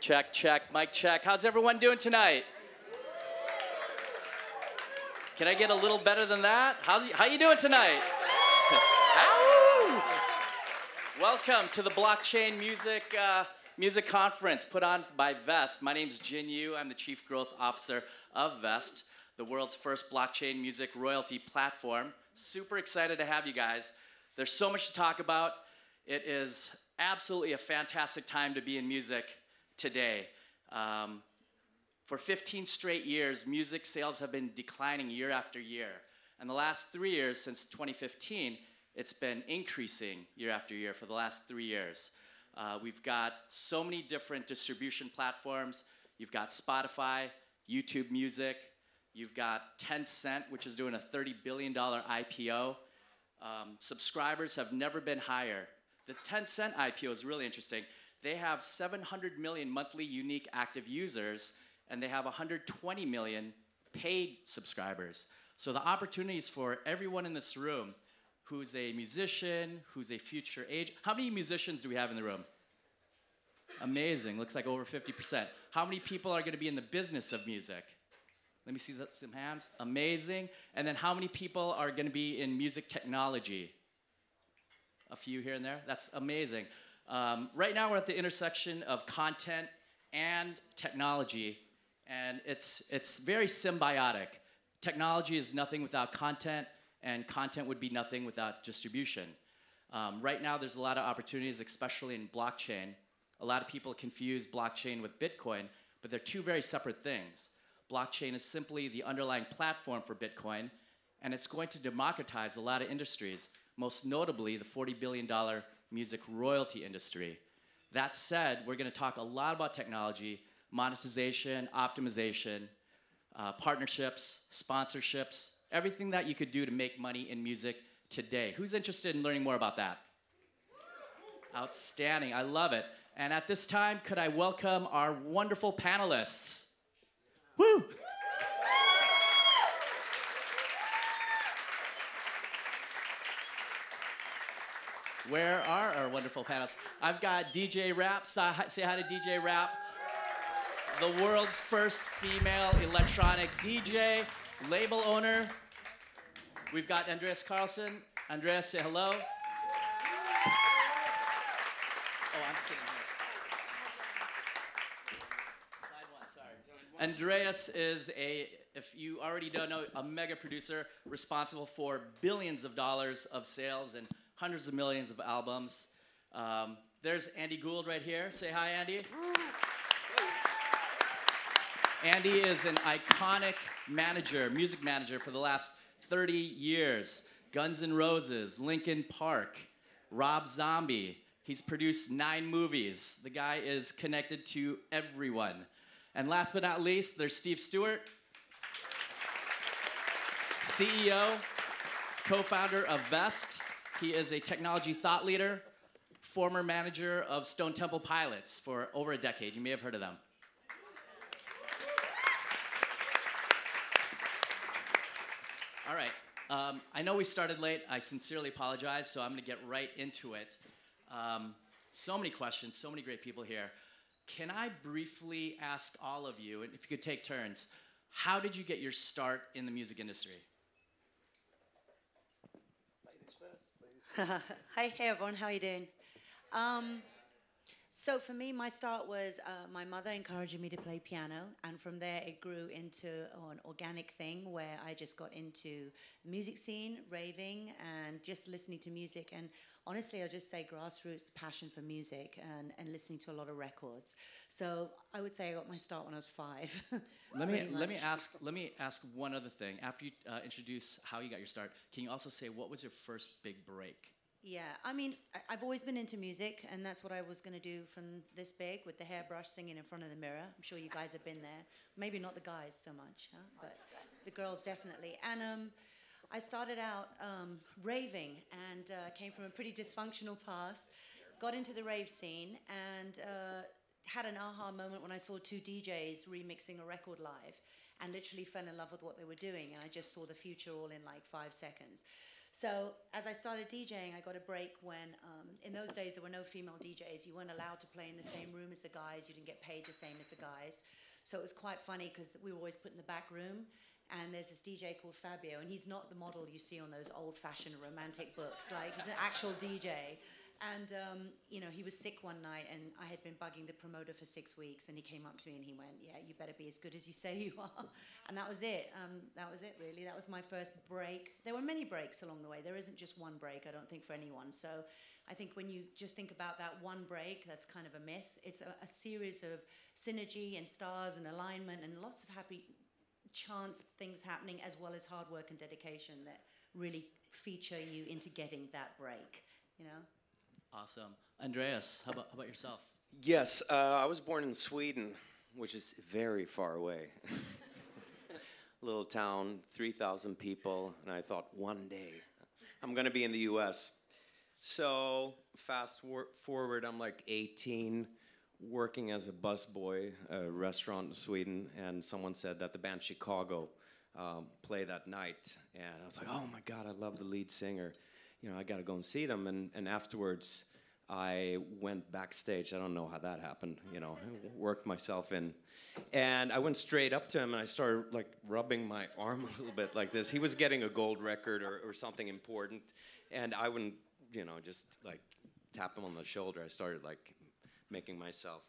Check, check, mic check. How's everyone doing tonight? Can I get a little better than that? How you doing tonight? Ow! Welcome to the Blockchain Music Conference put on by Vezt. My name's Jin Yu. I'm the Chief Growth Officer of Vezt, the world's first blockchain music royalty platform. Super excited to have you guys. There's so much to talk about. It is absolutely a fantastic time to be in music today. For 15 straight years, music sales have been declining year after year. And the last 3 years, since 2015, it's been increasing year after year for the last 3 years. We've got so many different distribution platforms. You've got Spotify, YouTube Music. You've got Tencent, which is doing a $30 billion IPO. Subscribers have never been higher. The Tencent IPO is really interesting. They have 700 million monthly unique active users, and they have 120 million paid subscribers. So the opportunities for everyone in this room who's a musician, who's a future age. How many musicians do we have in the room? Amazing, looks like over 50%. How many people are gonna be in the business of music? Let me see some hands. Amazing. And then how many people are gonna be in music technology? A few here and there, that's amazing. Right now we're at the intersection of content and technology, and it's very symbiotic. Technology is nothing without content, and content would be nothing without distribution. Right now there's a lot of opportunities, especially in blockchain. A lot of people confuse blockchain with Bitcoin, but they're two very separate things. Blockchain is simply the underlying platform for Bitcoin, and it's going to democratize a lot of industries, most notably the $40 billion music royalty industry. That said, we're going to talk a lot about technology, monetization, optimization, partnerships, sponsorships, everything that you could do to make money in music today. Who's interested in learning more about that? Outstanding, I love it. And at this time, could I welcome our wonderful panelists? Woo! Where are our wonderful panelists? I've got DJ Rap. Say hi to DJ Rap. The world's first female electronic DJ, label owner. We've got Andreas Carlsson. Andreas, say hello. Oh, I'm sitting here. Slide one, sorry. Andreas is if you already don't know, a mega producer responsible for billions of dollars of sales and hundreds of millions of albums. There's Andy Gould right here. Say hi, Andy. Andy is an iconic manager, music manager for the last 30 years. Guns N' Roses, Linkin Park, Rob Zombie. He's produced 9 movies. The guy is connected to everyone. And last but not least, there's Stewart, CEO, co-founder of Vezt. He is a technology thought leader, former manager of Stone Temple Pilots for over a decade. You may have heard of them. All right, I know we started late. I sincerely apologize, so I'm gonna get right into it. So many questions, so many great people here. Can I briefly ask all of you, and if you could take turns, how did you get your start in the music industry? Hey everyone, how are you doing? So for me, my start was my mother encouraging me to play piano, and from there it grew into an organic thing where I just got into the music scene, raving, and just listening to music. And honestly, I'll just say grassroots, the passion for music and listening to a lot of records. So I would say I got my start when I was 5. Let me ask one other thing. After you introduce how you got your start, can you also say what was your first big break? Yeah, I mean, I've always been into music, and that's what I was going to do from this big with the hairbrush singing in front of the mirror. I'm sure you guys have been there. Maybe not the guys so much, huh? But the girls definitely. And I started out raving and came from a pretty dysfunctional past, got into the rave scene, and had an aha moment when I saw 2 DJs remixing a record live and literally fell in love with what they were doing, and I just saw the future all in like 5 seconds. So as I started DJing, I got a break when, in those days, there were no female DJs. You weren't allowed to play in the same room as the guys. You didn't get paid the same as the guys. So it was quite funny because we were always put in the back room. And there's this DJ called Fabio, and he's not the model you see on those old-fashioned romantic books. Like, he's an actual DJ. And, you know, he was sick one night, and I had been bugging the promoter for 6 weeks, and he came up to me and he went, yeah, you better be as good as you say you are. And that was it. That was it, really. That was my first break. There were many breaks along the way. There isn't just one break, I don't think, for anyone. So I think when you just think about that one break, that's kind of a myth. It's a series of synergy and stars and alignment and lots of happy chance things happening, as well as hard work and dedication that really feature you into getting that break, you know? Awesome. Andreas, how about yourself? Yes, I was born in Sweden, which is very far away. Little town, 3,000 people, and I thought one day I'm going to be in the US. So fast forward, I'm like 18, working as a busboy at a restaurant in Sweden, and someone said that the band Chicago played that night, and I was like, oh my God, I love the lead singer. You know, I got to go and see them, and afterwards I went backstage. I don't know how that happened, you know, worked myself in, and I went straight up to him and I started like rubbing my arm a little bit like this. He was getting a gold record or something important, and I wouldn't, you know, just like tap him on the shoulder. I started like making myself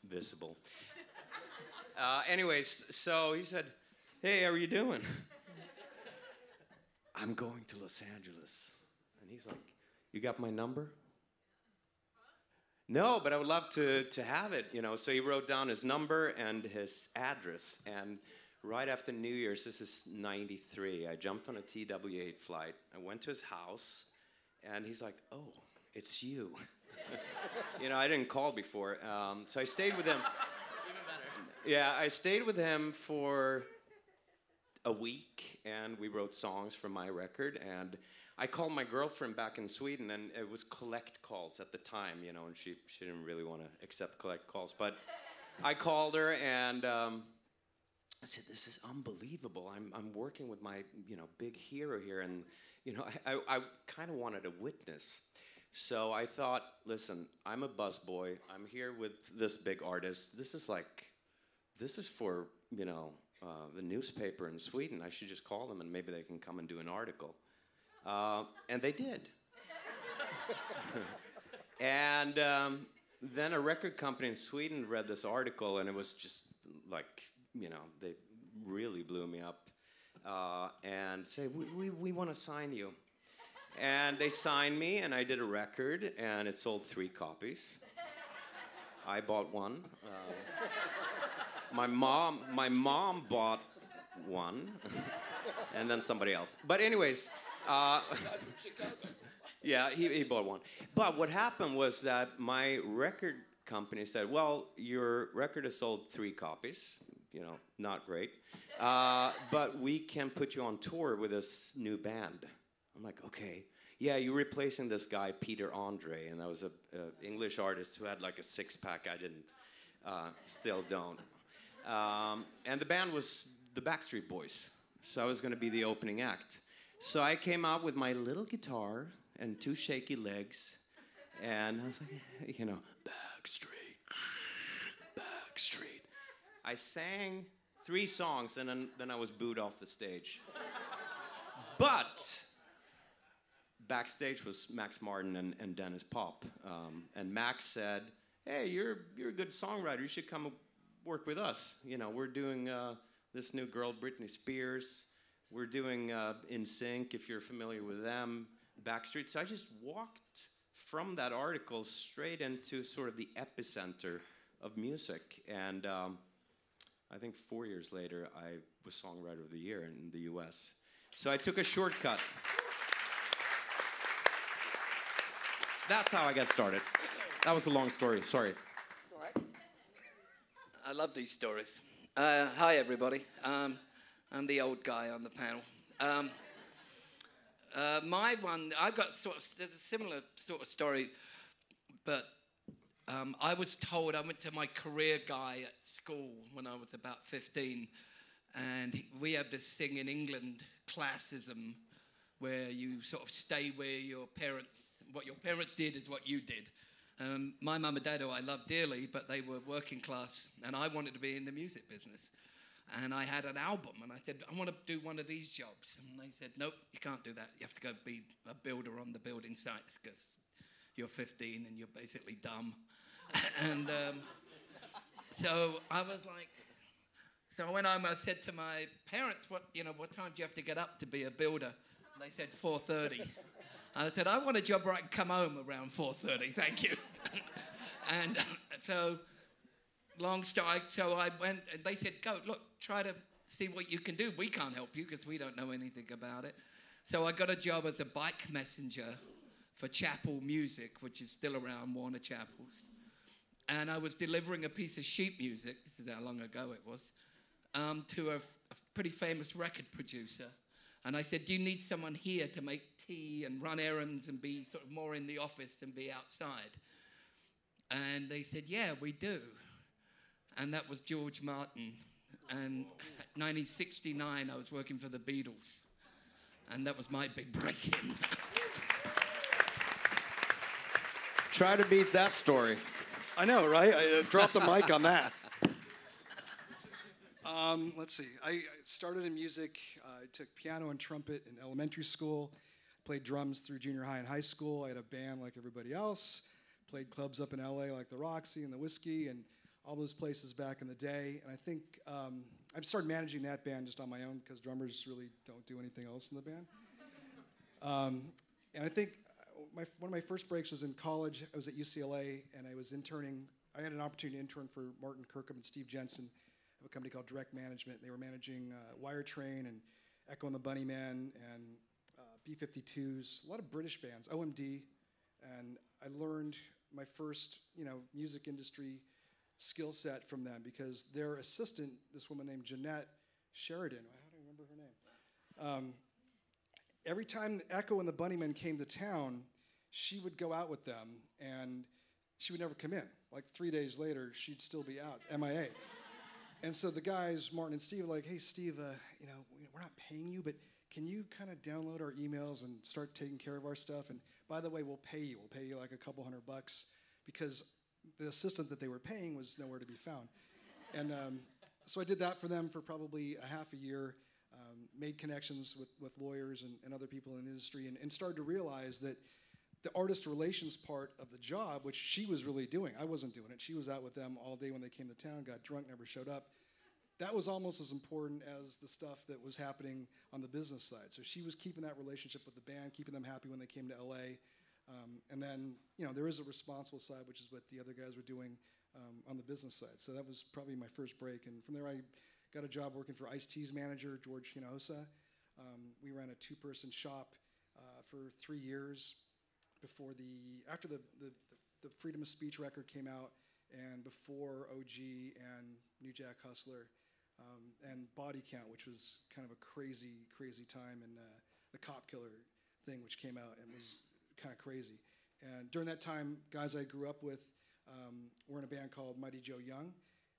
visible. Anyways, so he said, hey, how are you doing? I'm going to Los Angeles. And he's like, you got my number? No, but I would love to have it, you know. So he wrote down his number and his address. And right after New Year's, this is 93, I jumped on a TW-8 flight. I went to his house, and he's like, oh, it's you. You know, I didn't call before. So I stayed with him. Even better. Yeah, I stayed with him for a week, and we wrote songs for my record, and I called my girlfriend back in Sweden, and it was collect calls at the time, you know, and she didn't really want to accept collect calls, but I called her, and I said, this is unbelievable. I'm working with my, you know, big hero here, and, you know, I kind of wanted a witness. So I thought, listen, I'm a busboy. I'm here with this big artist. This is for, you know, the newspaper in Sweden. I should just call them and maybe they can come and do an article. And they did. And then a record company in Sweden read this article, and it was just like, you know, they really blew me up and said, we want to sign you. And they signed me, and I did a record, and it sold 3 copies. I bought one. My mom bought one, and then somebody else. But anyways, yeah, he bought one. But what happened was that my record company said, well, your record has sold 3 copies, you know, not great, but we can put you on tour with this new band. I'm like, okay. Yeah, you're replacing this guy, Peter Andre, and that was an English artist who had like a 6-pack. I didn't, still don't. And the band was the Backstreet Boys, so I was going to be the opening act. So I came out with my little guitar and 2 shaky legs, and I was like, you know, Backstreet, Backstreet. I sang 3 songs, and then I was booed off the stage. But backstage was Max Martin and Dennis Pop, and Max said, hey, you're a good songwriter. You should come work with us. You know, we're doing this new girl, Britney Spears. We're doing In Sync, if you're familiar with them, Backstreet. So I just walked from that article straight into sort of the epicenter of music. And I think 4 years later, I was Songwriter of the Year in the US. So I took a shortcut. That's how I got started. That was a long story, sorry. All right. I love these stories. Hi, everybody. I'm the old guy on the panel. My one, I got there's a similar sort of story, but I was told, I went to my career guy at school when I was about 15, and we have this thing in England, classism, where you sort of stay where your parents, what your parents did is what you did. My mum and dad, who I love dearly, but they were working class, and I wanted to be in the music business. And I had an album, and I said, I want to do one of these jobs. And they said, nope, you can't do that. You have to go be a builder on the building sites because you're 15 and you're basically dumb. And so I was like, so I went home, I said to my parents, what time do you have to get up to be a builder? And they said 4:30. I said, I want a job where I can come home around 4:30, thank you. And so, long story, so I went, and they said, go, look, try to see what you can do. We can't help you because we don't know anything about it. So I got a job as a bike messenger for Chapel Music, which is still around, Warner Chapels. And I was delivering a piece of sheet music, this is how long ago it was, to a pretty famous record producer. And I said, do you need someone here to make tea and run errands and be sort of more in the office and be outside? And they said, yeah, we do. And that was George Martin. And 1969, I was working for the Beatles. And that was my big break-in. Try to beat that story. I know, right? I dropped the mic on that. Let's see. I started in music. I took piano and trumpet in elementary school. Played drums through junior high and high school. I had a band like everybody else. Played clubs up in LA like the Roxy and the Whiskey and all those places back in the day. And I think I started managing that band just on my own because drummers really don't do anything else in the band. And I think one of my first breaks was in college. I was at UCLA, and I was interning. I had an opportunity to intern for Martin Kirkham and Steve Jensen of a company called Direct Management. They were managing Wire Train and Echo and the Bunnymen and B-52s, a lot of British bands, OMD. And I learned my first, music industry skill set from them because their assistant, this woman named Jeanette Sheridan, how do I remember her name? Every time Echo and the Bunnymen came to town, she would go out with them, and she would never come in. Like 3 days later, she'd still be out, MIA. And so the guys, Martin and Steve, were like, hey, Steve, we're not paying you, but can you kind of download our emails and start taking care of our stuff? And by the way, we'll pay you. We'll pay you like a couple $100 because the assistant that they were paying was nowhere to be found. And so I did that for them for probably a half a year, made connections with lawyers and other people in the industry, and started to realize that the artist relations part of the job, which she was really doing, I wasn't doing it. She was out with them all day when they came to town, got drunk, never showed up. That was almost as important as the stuff that was happening on the business side. So she was keeping that relationship with the band, keeping them happy when they came to LA. And then, there is a responsible side, which is what the other guys were doing on the business side. So that was probably my first break. And from there, I got a job working for Ice-T's manager, George Hinojosa. We ran a two-person shop for 3 years after the Freedom of Speech record came out, and before OG and New Jack Hustler, and Body Count, which was kind of a crazy, crazy time, and the Cop Killer thing, which came out and was kind of crazy. And during that time, guys I grew up with were in a band called Mighty Joe Young,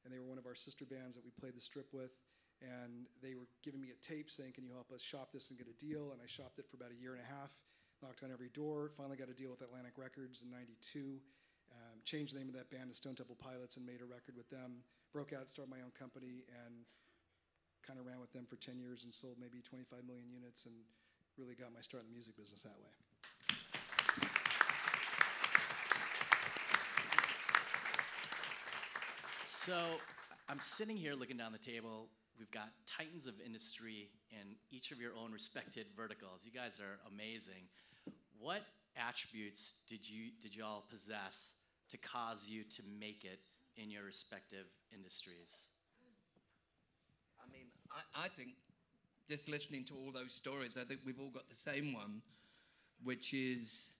and they were one of our sister bands that we played the strip with. And they were giving me a tape saying, can you help us shop this and get a deal? And I shopped it for about a year and a half, knocked on every door, finally got a deal with Atlantic Records in '92, changed the name of that band to Stone Temple Pilots and made a record with them, broke out, started my own company, and kind of ran with them for 10 years and sold maybe 25 million units and really got my start in the music business that way. So I'm sitting here looking down the table. We've got titans of industry in each of your own respected verticals. You guys are amazing. What attributes did you all possess to cause you to make it in your respective industries? I mean, I think just listening to all those stories, I think we've all got the same one, which is,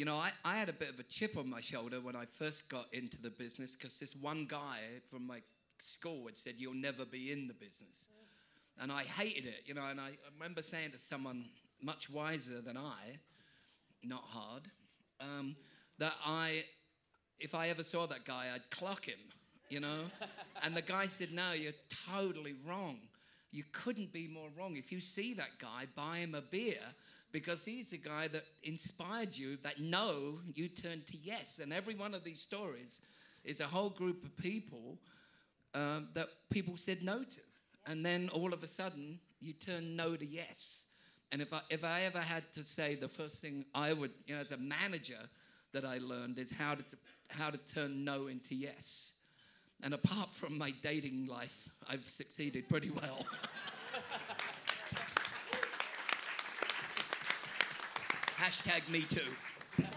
I had a bit of a chip on my shoulder when I first got into the business because this one guy from my school had said, you'll never be in the business. And I hated it, and I remember saying to someone much wiser than I, not hard, that if I ever saw that guy, I'd clock him, And the guy said, no, you're totally wrong. you couldn't be more wrong. If you see that guy, buy him a beer, because he's the guy that inspired you, that no, you turned to yes. And every one of these stories is a whole group of people that people said no to. And then all of a sudden, you turn no to yes. And if I ever had to say, the first thing I would, as a manager, that I learned is how to turn no into yes. And apart from my dating life, I've succeeded pretty well. Hashtag me too. Nice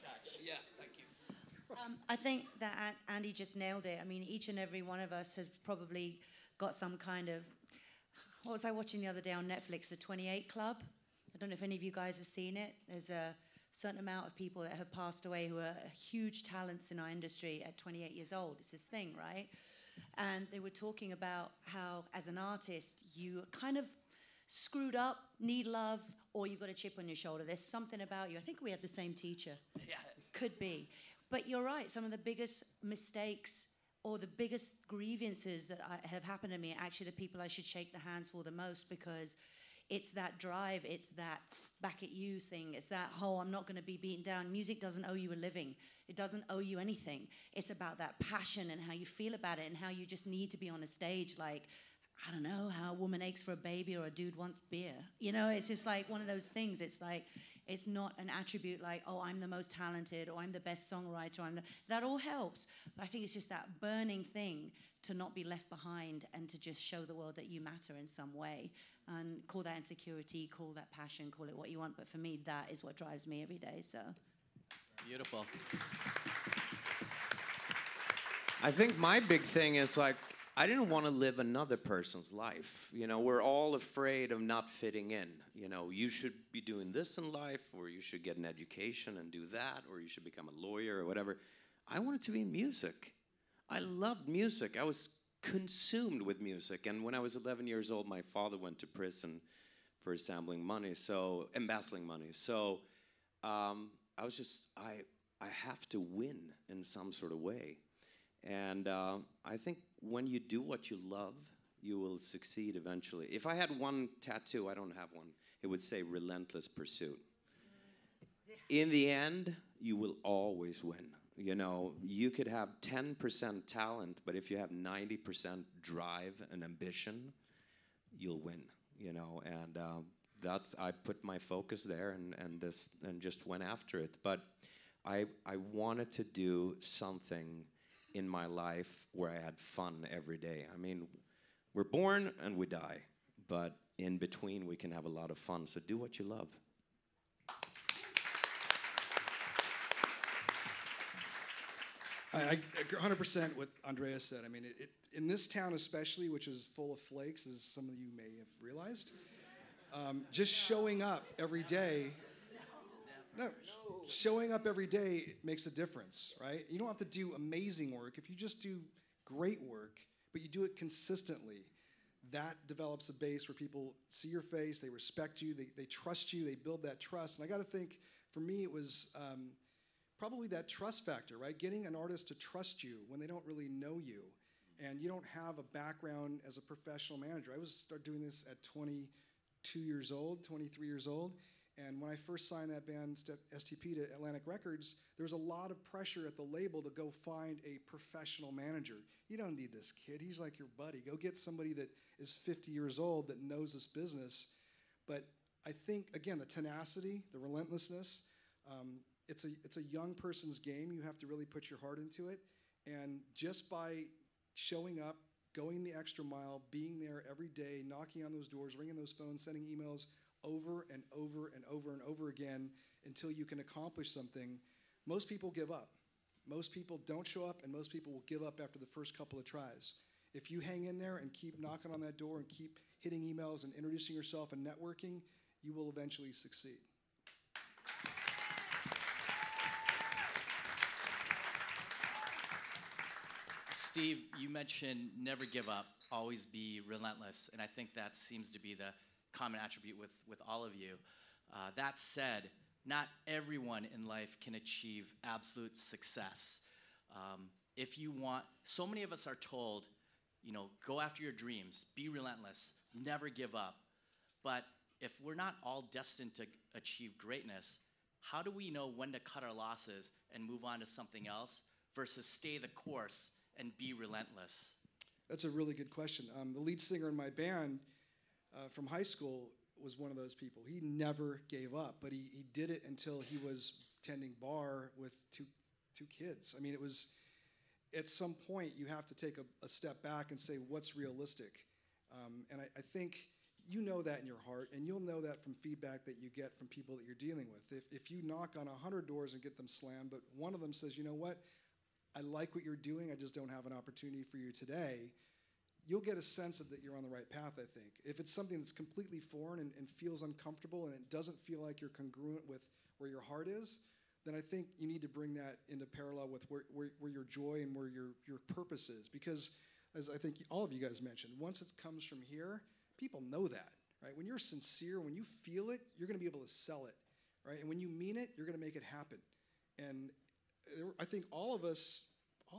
touch. Yeah, thank you. I think that Andy just nailed it. I mean, each and every one of us has probably got some kind of... What was I watching the other day on Netflix? The 28 Club. I don't know if any of you guys have seen it. There's a certain amount of people that have passed away who are huge talents in our industry at 28 years old. It's this thing, right? And they were talking about how, as an artist, you kind of screwed up, need love, or you've got a chip on your shoulder. There's something about you. I think we had the same teacher. Yeah. Could be. But you're right. Some of the biggest mistakes or the biggest grievances that have happened to me are actually the people I should shake the hands for the most, because it's that drive, it's that back at you thing, it's that whole I'm not going to be beaten down. Music doesn't owe you a living. It doesn't owe you anything. It's about that passion and how you feel about it and how you just need to be on a stage like, I don't know, how a woman aches for a baby or a dude wants beer. It's just like one of those things. It's like, it's not an attribute like, oh, I'm the most talented or I'm the best songwriter. That all helps. But I think it's just that burning thing to not be left behind and to just show the world that you matter in some way. And call that insecurity, call that passion, call it what you want. But for me, that is what drives me every day, so. Beautiful. I think my big thing is like, I didn't want to live another person's life. We're all afraid of not fitting in. You should be doing this in life, or you should get an education and do that, or you should become a lawyer or whatever. I wanted to be in music. I loved music. I was consumed with music. And when I was 11 years old, my father went to prison for embezzling money. So I was just, I have to win in some sort of way. And I think when you do what you love, you will succeed eventually. If I had one tattoo, I don't have one, it would say relentless pursuit. In the end, you will always win. You could have 10% talent, but if you have 90% drive and ambition, you'll win. And I put my focus there and just went after it. But I wanted to do something in my life where I had fun every day. I mean, we're born and we die, but in between we can have a lot of fun. So do what you love. I 100% what Andreas said. I mean, in this town especially, which is full of flakes, as some of you may have realized, just showing up every day. Showing up every day makes a difference, right? You don't have to do amazing work. If you just do great work, but you do it consistently, that develops a base where people see your face, they respect you, they trust you, they build that trust. And I got to think, for me, it was probably that trust factor, right? Getting an artist to trust you when they don't really know you and you don't have a background as a professional manager. I started doing this at 22 years old, 23 years old. And when I first signed that band, STP, to Atlantic Records, there was a lot of pressure at the label to go find a professional manager. You don't need this kid. He's like your buddy. Go get somebody that is 50 years old that knows this business. But I think, again, the tenacity, the relentlessness, it's a young person's game. You have to really put your heart into it. And just by showing up, going the extra mile, being there every day, knocking on those doors, ringing those phones, sending emails, over and over and over and over again until you can accomplish something, most people give up. Most people don't show up, and most people will give up after the first couple of tries. If you hang in there and keep knocking on that door and keep hitting emails and introducing yourself and networking, you will eventually succeed. Steve, you mentioned never give up, always be relentless, and I think that seems to be the common attribute with all of you. That said, not everyone in life can achieve absolute success. If you want, so many of us are told, you know, go after your dreams, be relentless, never give up. But if we're not all destined to achieve greatness, how do we know when to cut our losses and move on to something else versus stay the course and be relentless? That's a really good question. The lead singer in my band from high school was one of those people. He never gave up, but he did it until he was tending bar with two kids. I mean, it was, at some point, you have to take a step back and say, what's realistic? And I think you know that in your heart, and you'll know that from feedback that you get from people that you're dealing with. If you knock on 100 doors and get them slammed, but one of them says, you know what, I like what you're doing, I just don't have an opportunity for you today, you'll get a sense of that you're on the right path, I think. If it's something that's completely foreign and feels uncomfortable and it doesn't feel like you're congruent with where your heart is, then I think you need to bring that into parallel with where your joy and where your purpose is. Because, as I think all of you guys mentioned, once it comes from here, people know that, right? When you're sincere, when you feel it, you're going to be able to sell it, right? And when you mean it, you're going to make it happen. And I think all of us, I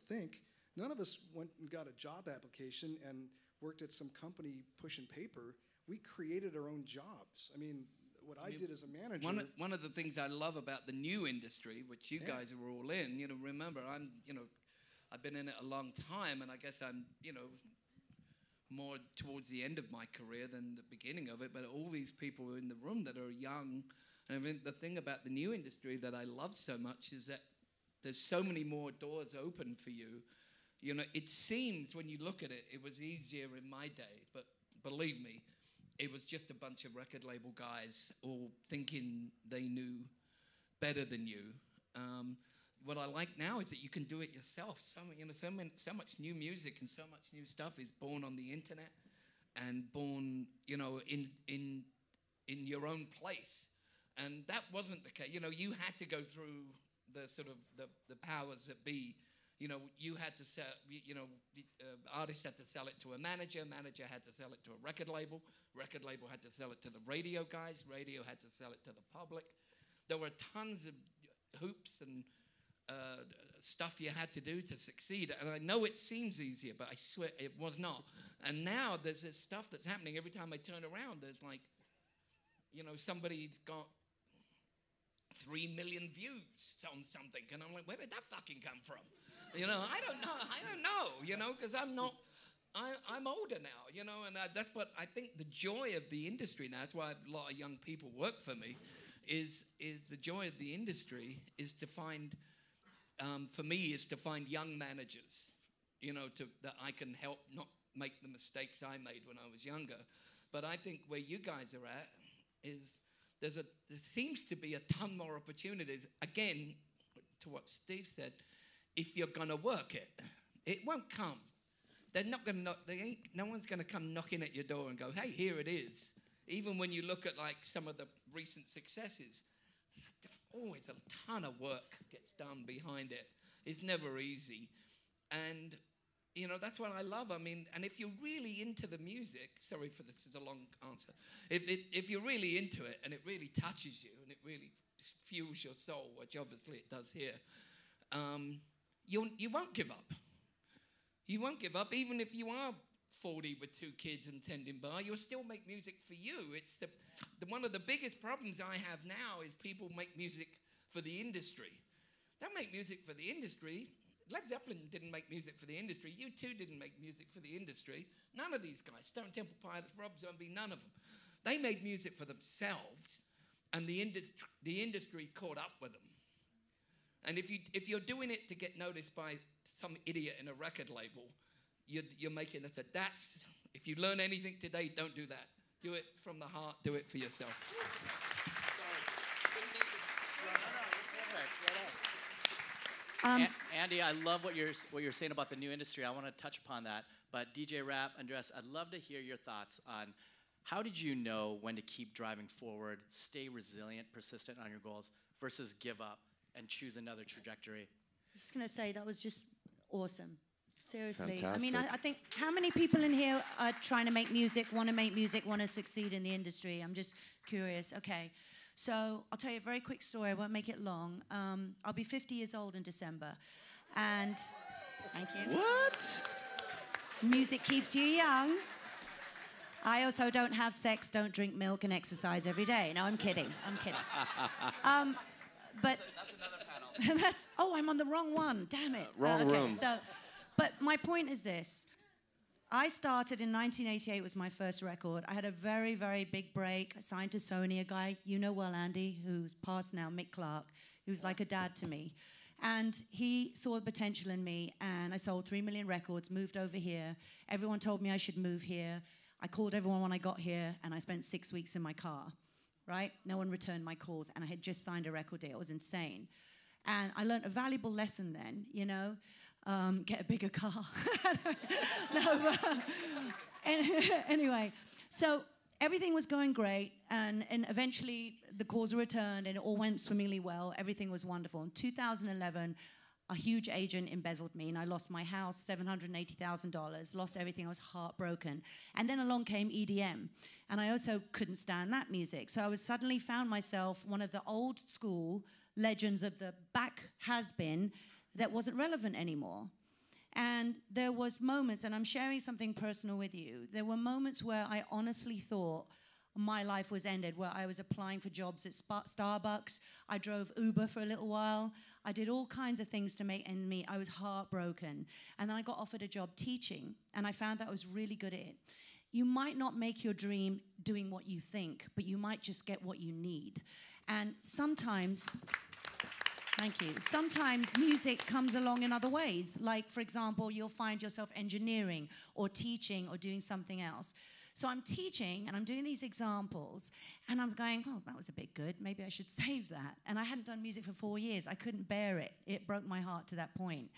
think, none of us went and got a job application and worked at some company pushing paper. We created our own jobs. I mean, what I did as a manager. One of the things I love about the new industry, which you guys are all in, you know, remember, I've been in it a long time, and I guess I'm, you know, more towards the end of my career than the beginning of it, but all these people in the room that are young, and I mean, the thing about the new industry that I love so much is that there's so many more doors open for you. You know, it seems when you look at it, it was easier in my day, but believe me, it was just a bunch of record label guys all thinking they knew better than you. What I like now is that you can do it yourself. So much new music and so much new stuff is born on the internet and born, you know, in your own place. And that wasn't the case. You know, you had to go through the sort of the powers that be. You know, you had to sell, you know, artists had to sell it to a manager had to sell it to a record label had to sell it to the radio guys, radio had to sell it to the public. There were tons of hoops and stuff you had to do to succeed. And I know it seems easier, but I swear it was not. And now there's this stuff that's happening every time I turn around. There's like, you know, somebody's got 3 million views on something. And I'm like, where did that fucking come from? You know, I don't know, you know, because I'm older now, you know, and that's what I think the joy of the industry now, that's why a lot of young people work for me, is the joy of the industry is to find, for me, is to find young managers, you know, that I can help not make the mistakes I made when I was younger. But I think where you guys are at is there seems to be a ton more opportunities, again, to what Steve said, if you're going to work it. It won't come. They're not going to no one's going to come knocking at your door and go, hey, here it is. Even when you look at like some of the recent successes, always a ton of work gets done behind it. It's never easy. And, you know, that's what I love. I mean, and if you're really into the music, sorry for this is a long answer. If you're really into it and it really touches you and it really fuels your soul, which obviously it does here, you won't give up. You won't give up, even if you are 40 with 2 kids and tending bar, you'll still make music for you. It's one of the biggest problems I have now is people make music for the industry. Don't make music for the industry. Led Zeppelin didn't make music for the industry. U2 didn't make music for the industry. None of these guys, Stone Temple Pilots, Rob Zombie, none of them. They made music for themselves, and the industry caught up with them. And if you're doing it to get noticed by some idiot in a record label, you're making it that's, if you learn anything today, don't do that. Do it from the heart, do it for yourself. Andy, I love what you're saying about the new industry. I want to touch upon that. But DJ Rap, Andreas, I'd love to hear your thoughts on how did you know when to keep driving forward, stay resilient, persistent on your goals, versus give up and choose another trajectory? I'm just going to say that was just awesome. Seriously. Fantastic. I mean, I think how many people in here are trying to make music, want to succeed in the industry? I'm just curious. Okay. So I'll tell you a very quick story. I won't make it long. I'll be 50 years old in December. And thank you. What? Music keeps you young. I also don't have sex, don't drink milk, and exercise every day. No, I'm kidding. I'm kidding. But that's another panel. Oh, I'm on the wrong one. Damn it. Wrong room. But my point is this. I started in 1988 was my first record. I had a very, very big break. I signed to Sony, a guy you know well, Andy, who's passed now, Mick Clark, who's like a dad to me. And he saw the potential in me, and I sold 3 million records, moved over here. Everyone told me I should move here. I called everyone when I got here, and I spent 6 weeks in my car, right? No one returned my calls, and I had just signed a record deal. It was insane. And I learned a valuable lesson then, you know, get a bigger car. No, but anyway, so everything was going great, and eventually the calls were returned, and it all went swimmingly well. Everything was wonderful. In 2011, a huge agent embezzled me, and I lost my house, $780,000, lost everything. I was heartbroken. And then along came EDM, and I also couldn't stand that music. So I was suddenly found myself one of the old school legends of the back has-been that wasn't relevant anymore. And there was moments, and I'm sharing something personal with you, there were moments where I honestly thought my life was ended, where I was applying for jobs at Starbucks. I drove Uber for a little while. I did all kinds of things to make ends meet. I was heartbroken. And then I got offered a job teaching, and I found that I was really good at it. You might not make your dream doing what you think, but you might just get what you need. And sometimes, thank you, sometimes music comes along in other ways. Like, for example, you'll find yourself engineering or teaching or doing something else. So I'm teaching, and I'm doing these examples, and I'm going, oh, that was a bit good. Maybe I should save that. And I hadn't done music for 4 years. I couldn't bear it. It broke my heart to that point.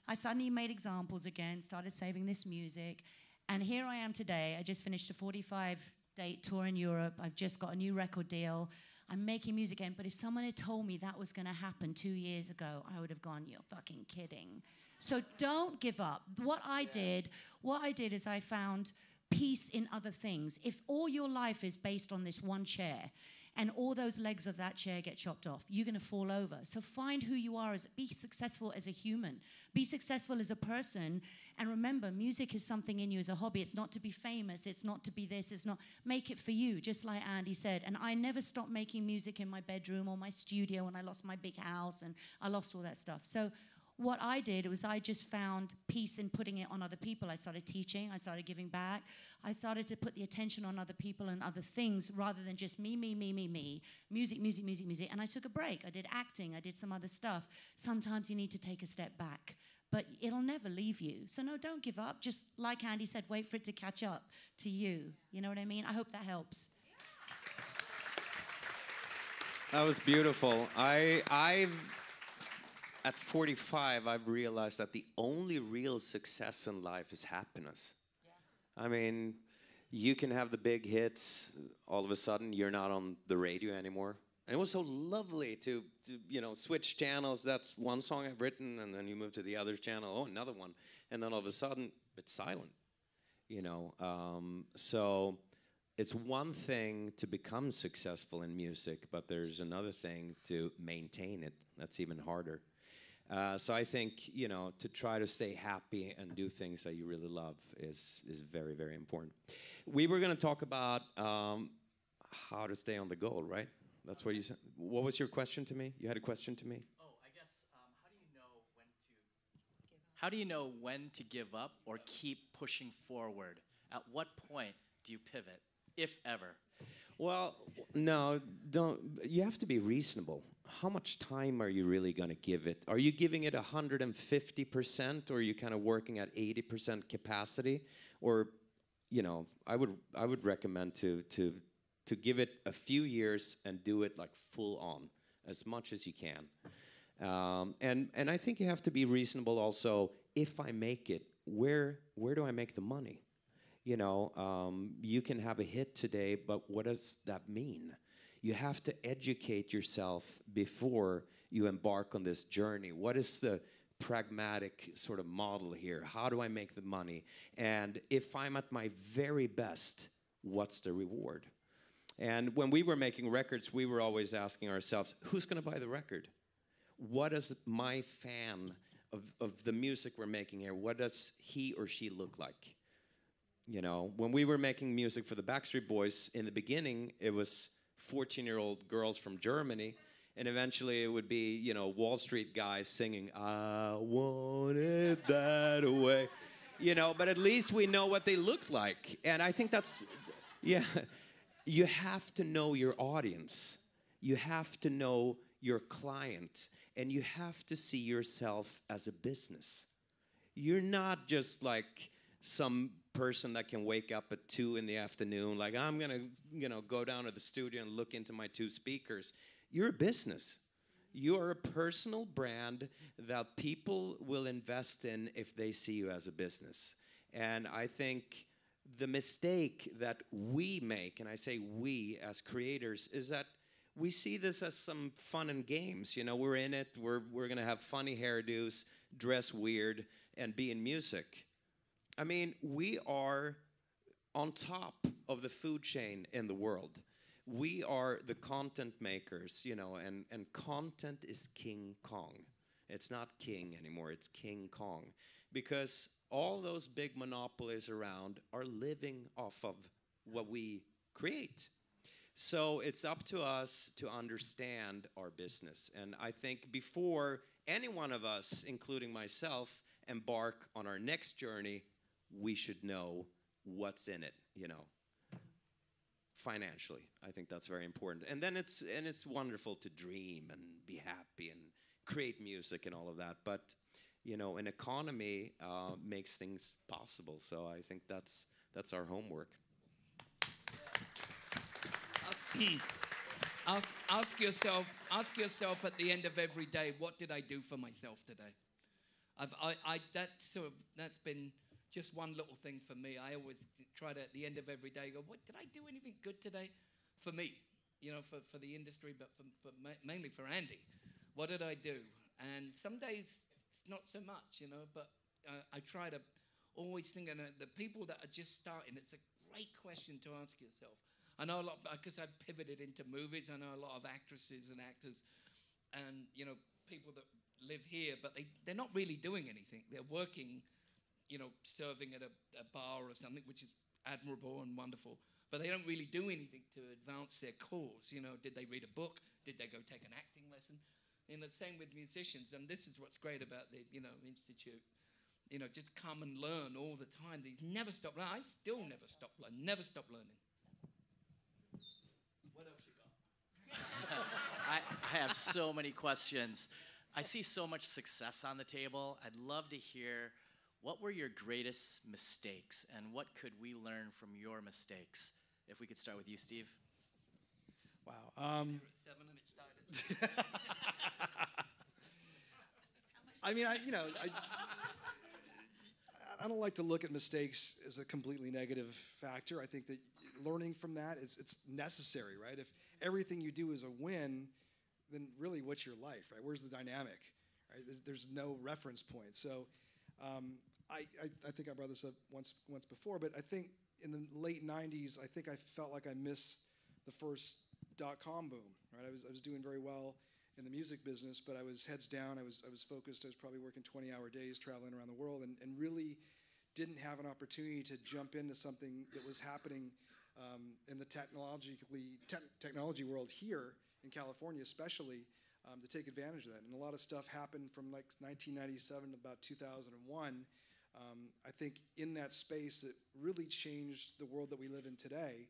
I suddenly made examples again, started saving this music, and here I am today. I just finished a 45-date tour in Europe. I've just got a new record deal. I'm making music again, but if someone had told me that was going to happen 2 years ago, I would have gone, you're fucking kidding. So don't give up. What I did is I found peace in other things. If all your life is based on this one chair and all those legs of that chair get chopped off, you're going to fall over. So find who you are, be successful as a human, be successful as a person, and remember, music is something in you as a hobby. It's not to be famous, it's not to be this, it's not, make it for you, just like Andy said. And I never stopped making music in my bedroom or my studio when I lost my big house and I lost all that stuff. So what I did was I just found peace in putting it on other people. I started teaching, I started giving back. I started to put the attention on other people and other things rather than just me. Music, music, music, music. And I took a break. I did acting, I did some other stuff. Sometimes you need to take a step back, but it'll never leave you. So no, don't give up. Just like Andy said, wait for it to catch up to you. You know what I mean? I hope that helps. That was beautiful. At 45, I've realized that the only real success in life is happiness. Yeah. I mean, you can have the big hits. All of a sudden, you're not on the radio anymore. And it was so lovely to switch channels. That's one song I've written, and then you move to the other channel. Oh, another one. And then all of a sudden, it's silent. So it's one thing to become successful in music, but there's another thing to maintain it. That's even harder. So I think, to try to stay happy and do things that you really love is very, very important. We were going to talk about how to stay on the goal, right? That's what you said. What was your question to me? You had a question to me? Oh, I guess, how do you know when to give up or keep pushing forward? At what point do you pivot, if ever? Well, no, don't. You have to be reasonable. How much time are you really going to give it? Are you giving it 150%, or are you kind of working at 80% capacity? Or, I would recommend to give it a few years and do it like full on, as much as you can. And I think you have to be reasonable also. If I make it, where do I make the money? You can have a hit today, but what does that mean? You have to educate yourself before you embark on this journey. What is the pragmatic sort of model here? How do I make the money? And if I'm at my very best, what's the reward? And when we were making records, we were always asking ourselves, who's going to buy the record? What does my fan of the music we're making here, what does he or she look like? You know, when we were making music for the Backstreet Boys, in the beginning, it was 14-year-old girls from Germany, and eventually it would be, you know, Wall Street guys singing, I want it that way. You know, but at least we know what they look like. And I think that's, yeah, you have to know your audience. You have to know your client. And you have to see yourself as a business. You're not just like some person that can wake up at 2 in the afternoon, like, I'm gonna, you know, go down to the studio and look into my 2 speakers. You're a business. You are a personal brand that people will invest in if they see you as a business. And I think the mistake that we make, and I say we as creators, is that we see this as some fun and games. You know, we're in it, we're gonna have funny hairdos, dress weird, and be in music. I mean, we are on top of the food chain in the world. We are the content makers, you know, and content is King Kong. It's not king anymore, it's King Kong. Because all those big monopolies around are living off of what we create. So it's up to us to understand our business. And I think before any one of us, including myself, embark on our next journey, we should know what's in it, you know, financially. I think that's very important. And then it's wonderful to dream and be happy and create music and all of that. But, you know, an economy makes things possible. So I think that's our homework. Ask yourself at the end of every day, what did I do for myself today? That's been just one little thing for me. I always try to, at the end of every day, go, what did I do anything good today? For me, you know, for the industry, but mainly for Andy. What did I do? And some days, it's not so much, you know, but I try to always think, and the people that are just starting, it's a great question to ask yourself. I know a lot, because I've pivoted into movies, I know a lot of actresses and actors, and, you know, people that live here, but they're not really doing anything. They're working, you know, serving at a bar or something, which is admirable and wonderful, but they don't really do anything to advance their cause. You know, did they read a book? Did they go take an acting lesson? And the same with musicians, and this is what's great about the, you know, Institute. You know, just come and learn all the time. They never stop learning. I still never stop learning. Never stop learning. What else you got? I have so many questions. I see so much success on the table. I'd love to hear, what were your greatest mistakes, and what could we learn from your mistakes? If we could start with you, Steve. Wow. You're at 7 and it started. I mean, I don't like to look at mistakes as a completely negative factor. I think that learning from that, it's necessary, right? If everything you do is a win, then really what's your life, right? Where's the dynamic, right? There's no reference point. So I think I brought this up once before, but I think in the late 90s, I think I felt like I missed the first .com boom, right? I was doing very well in the music business, but I was heads down, I was focused, I was probably working 20-hour days, traveling around the world, and really didn't have an opportunity to jump into something that was happening in the technology world here in California especially, to take advantage of that. And a lot of stuff happened from like 1997 to about 2001. I think in that space it really changed the world that we live in today.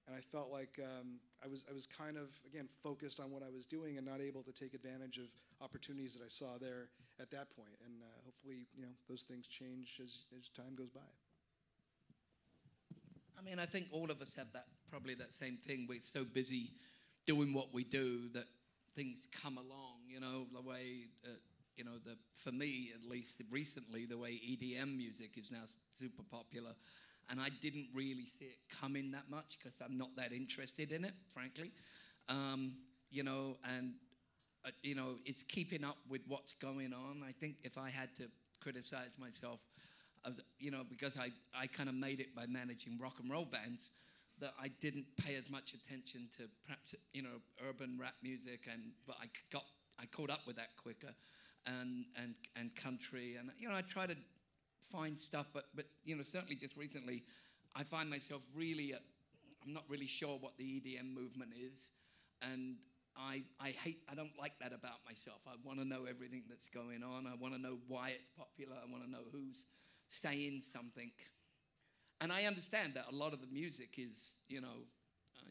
And I felt like I was kind of, again, focused on what I was doing and not able to take advantage of opportunities that I saw there at that point. And hopefully, you know, those things change as time goes by. I mean, I think all of us have probably that same thing. We're so busy doing what we do that things come along, you know, the way, you know, for me, at least recently, the way EDM music is now super popular. And I didn't really see it coming that much because I'm not that interested in it, frankly. You know, and, you know, it's keeping up with what's going on. I think if I had to criticize myself, you know, because I kind of made it by managing rock and roll bands, that I didn't pay as much attention to perhaps, you know, urban rap music, but I caught up with that quicker. and country, and you know, I try to find stuff, but you know, certainly just recently, I find myself really, I'm not really sure what the EDM movement is, and I don't like that about myself. I want to know everything that's going on. I want to know why it's popular. I want to know who's saying something. And I understand that a lot of the music is, you know,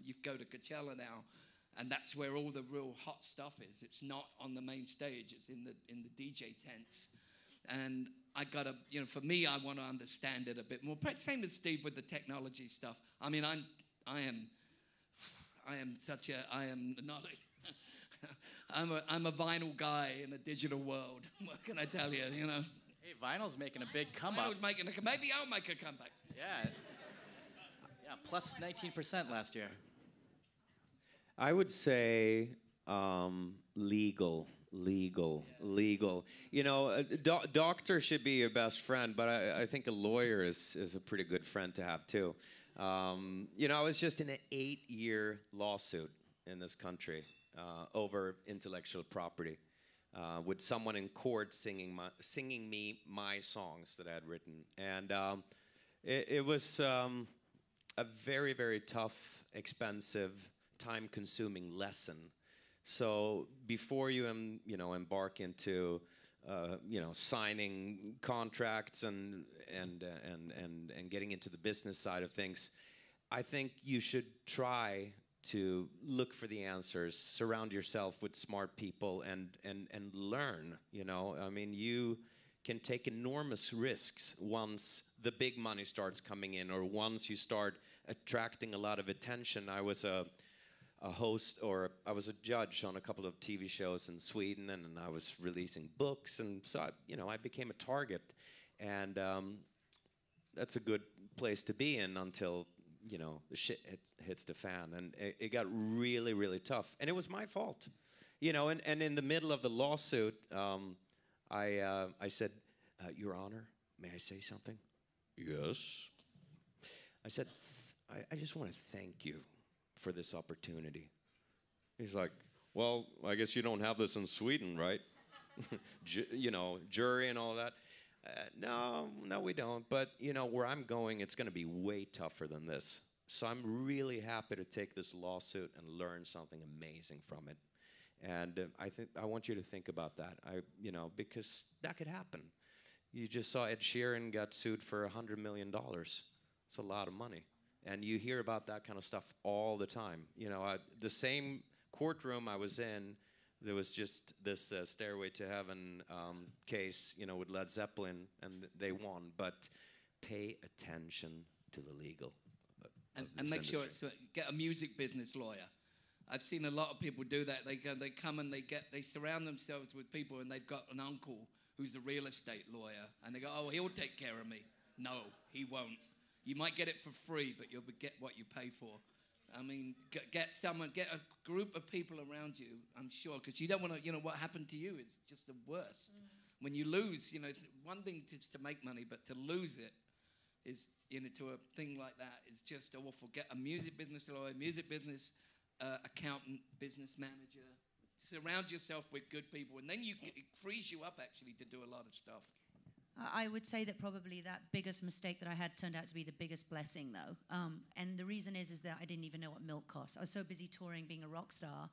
you go to Coachella now, and that's where all the real hot stuff is. It's not on the main stage. It's in the DJ tents. And I gotta, you know, for me, I want to understand it a bit more. Same as Steve with the technology stuff. I mean, I am not I'm a vinyl guy in a digital world. What can I tell you, you know? Hey, vinyl's making a big comeback. Maybe I'll make a comeback. Yeah. Yeah, plus 19% last year. I would say legal. You know, a doctor should be your best friend, but I think a lawyer is a pretty good friend to have too. You know, I was just in an 8-year lawsuit in this country over intellectual property with someone in court singing me my songs that I had written. And it was a very, very tough, expensive, time-consuming lesson. So before you embark into signing contracts and getting into the business side of things, I think you should try to look for the answers, surround yourself with smart people, and learn. You know, I mean, you can take enormous risks once the big money starts coming in, or once you start attracting a lot of attention. I was a host, or I was a judge on a couple of TV shows in Sweden, and I was releasing books, and so I became a target, and that's a good place to be in until the shit hits the fan, and it got really, really tough, and it was my fault, and in the middle of the lawsuit, I said, Your Honor, may I say something? Yes. I said, I just want to thank you for this opportunity. He's like, well, I guess you don't have this in Sweden, right? Jury and all that. No, we don't. But, where I'm going, it's going to be way tougher than this. So I'm really happy to take this lawsuit and learn something amazing from it. And I want you to think about that. Because that could happen. You just saw Ed Sheeran got sued for $100 million. It's a lot of money. And you hear about that kind of stuff all the time. The same courtroom I was in, there was just this Stairway to Heaven case, with Led Zeppelin, and they won. But pay attention to the legal. And make sure get a music business lawyer. I've seen a lot of people do that. They come and they surround themselves with people, and they've got an uncle who's a real estate lawyer, and they go, oh, he'll take care of me. No, he won't. You might get it for free, but you'll get what you pay for. I mean, get a group of people around you, I'm sure, because you don't want to, what happened to you is just the worst. When you lose, it's one thing to make money, but to lose it is, to a thing like that is just awful. Get a music business lawyer, music business accountant, business manager. Surround yourself with good people, and then it frees you up, actually, to do a lot of stuff. I would say that probably that biggest mistake that I had turned out to be the biggest blessing, though. And the reason is that I didn't even know what milk cost. I was so busy touring, being a rock star,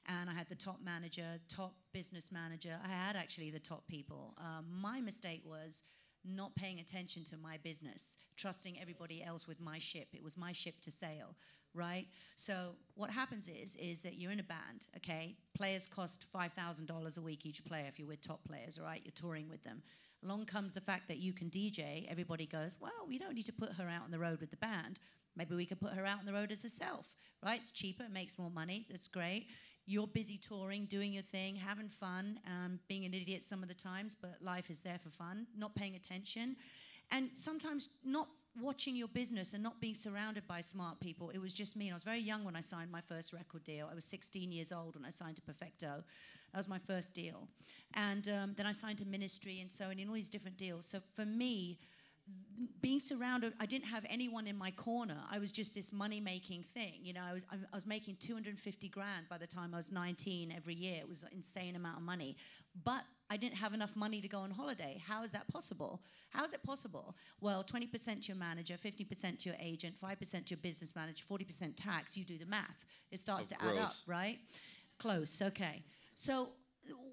and I had the top manager, top business manager. I had actually the top people. My mistake was not paying attention to my business, trusting everybody else with my ship. It was my ship to sail, right? So what happens is that you're in a band, okay? Players cost $5,000 a week each player if you're with top players, all right? You're touring with them. Along comes the fact that you can DJ. Everybody goes, well, we don't need to put her out on the road with the band. Maybe we could put her out on the road as herself, right? It's cheaper, it makes more money, that's great. You're busy touring, doing your thing, having fun, being an idiot some of the times, but life is there for fun, not paying attention. And sometimes not watching your business and not being surrounded by smart people. It was just me. And I was very young when I signed my first record deal. I was 16 years old when I signed to Perfecto. That was my first deal. And then I signed to Ministry and so on, in all these different deals. So for me, being surrounded, I didn't have anyone in my corner. I was just this money-making thing. You know, I was making 250 grand by the time I was 19 every year. It was an insane amount of money. But I didn't have enough money to go on holiday. How is that possible? How is it possible? Well, 20% to your manager, 50% to your agent, 5% to your business manager, 40% tax. You do the math. It starts to add up, right? Close, okay. So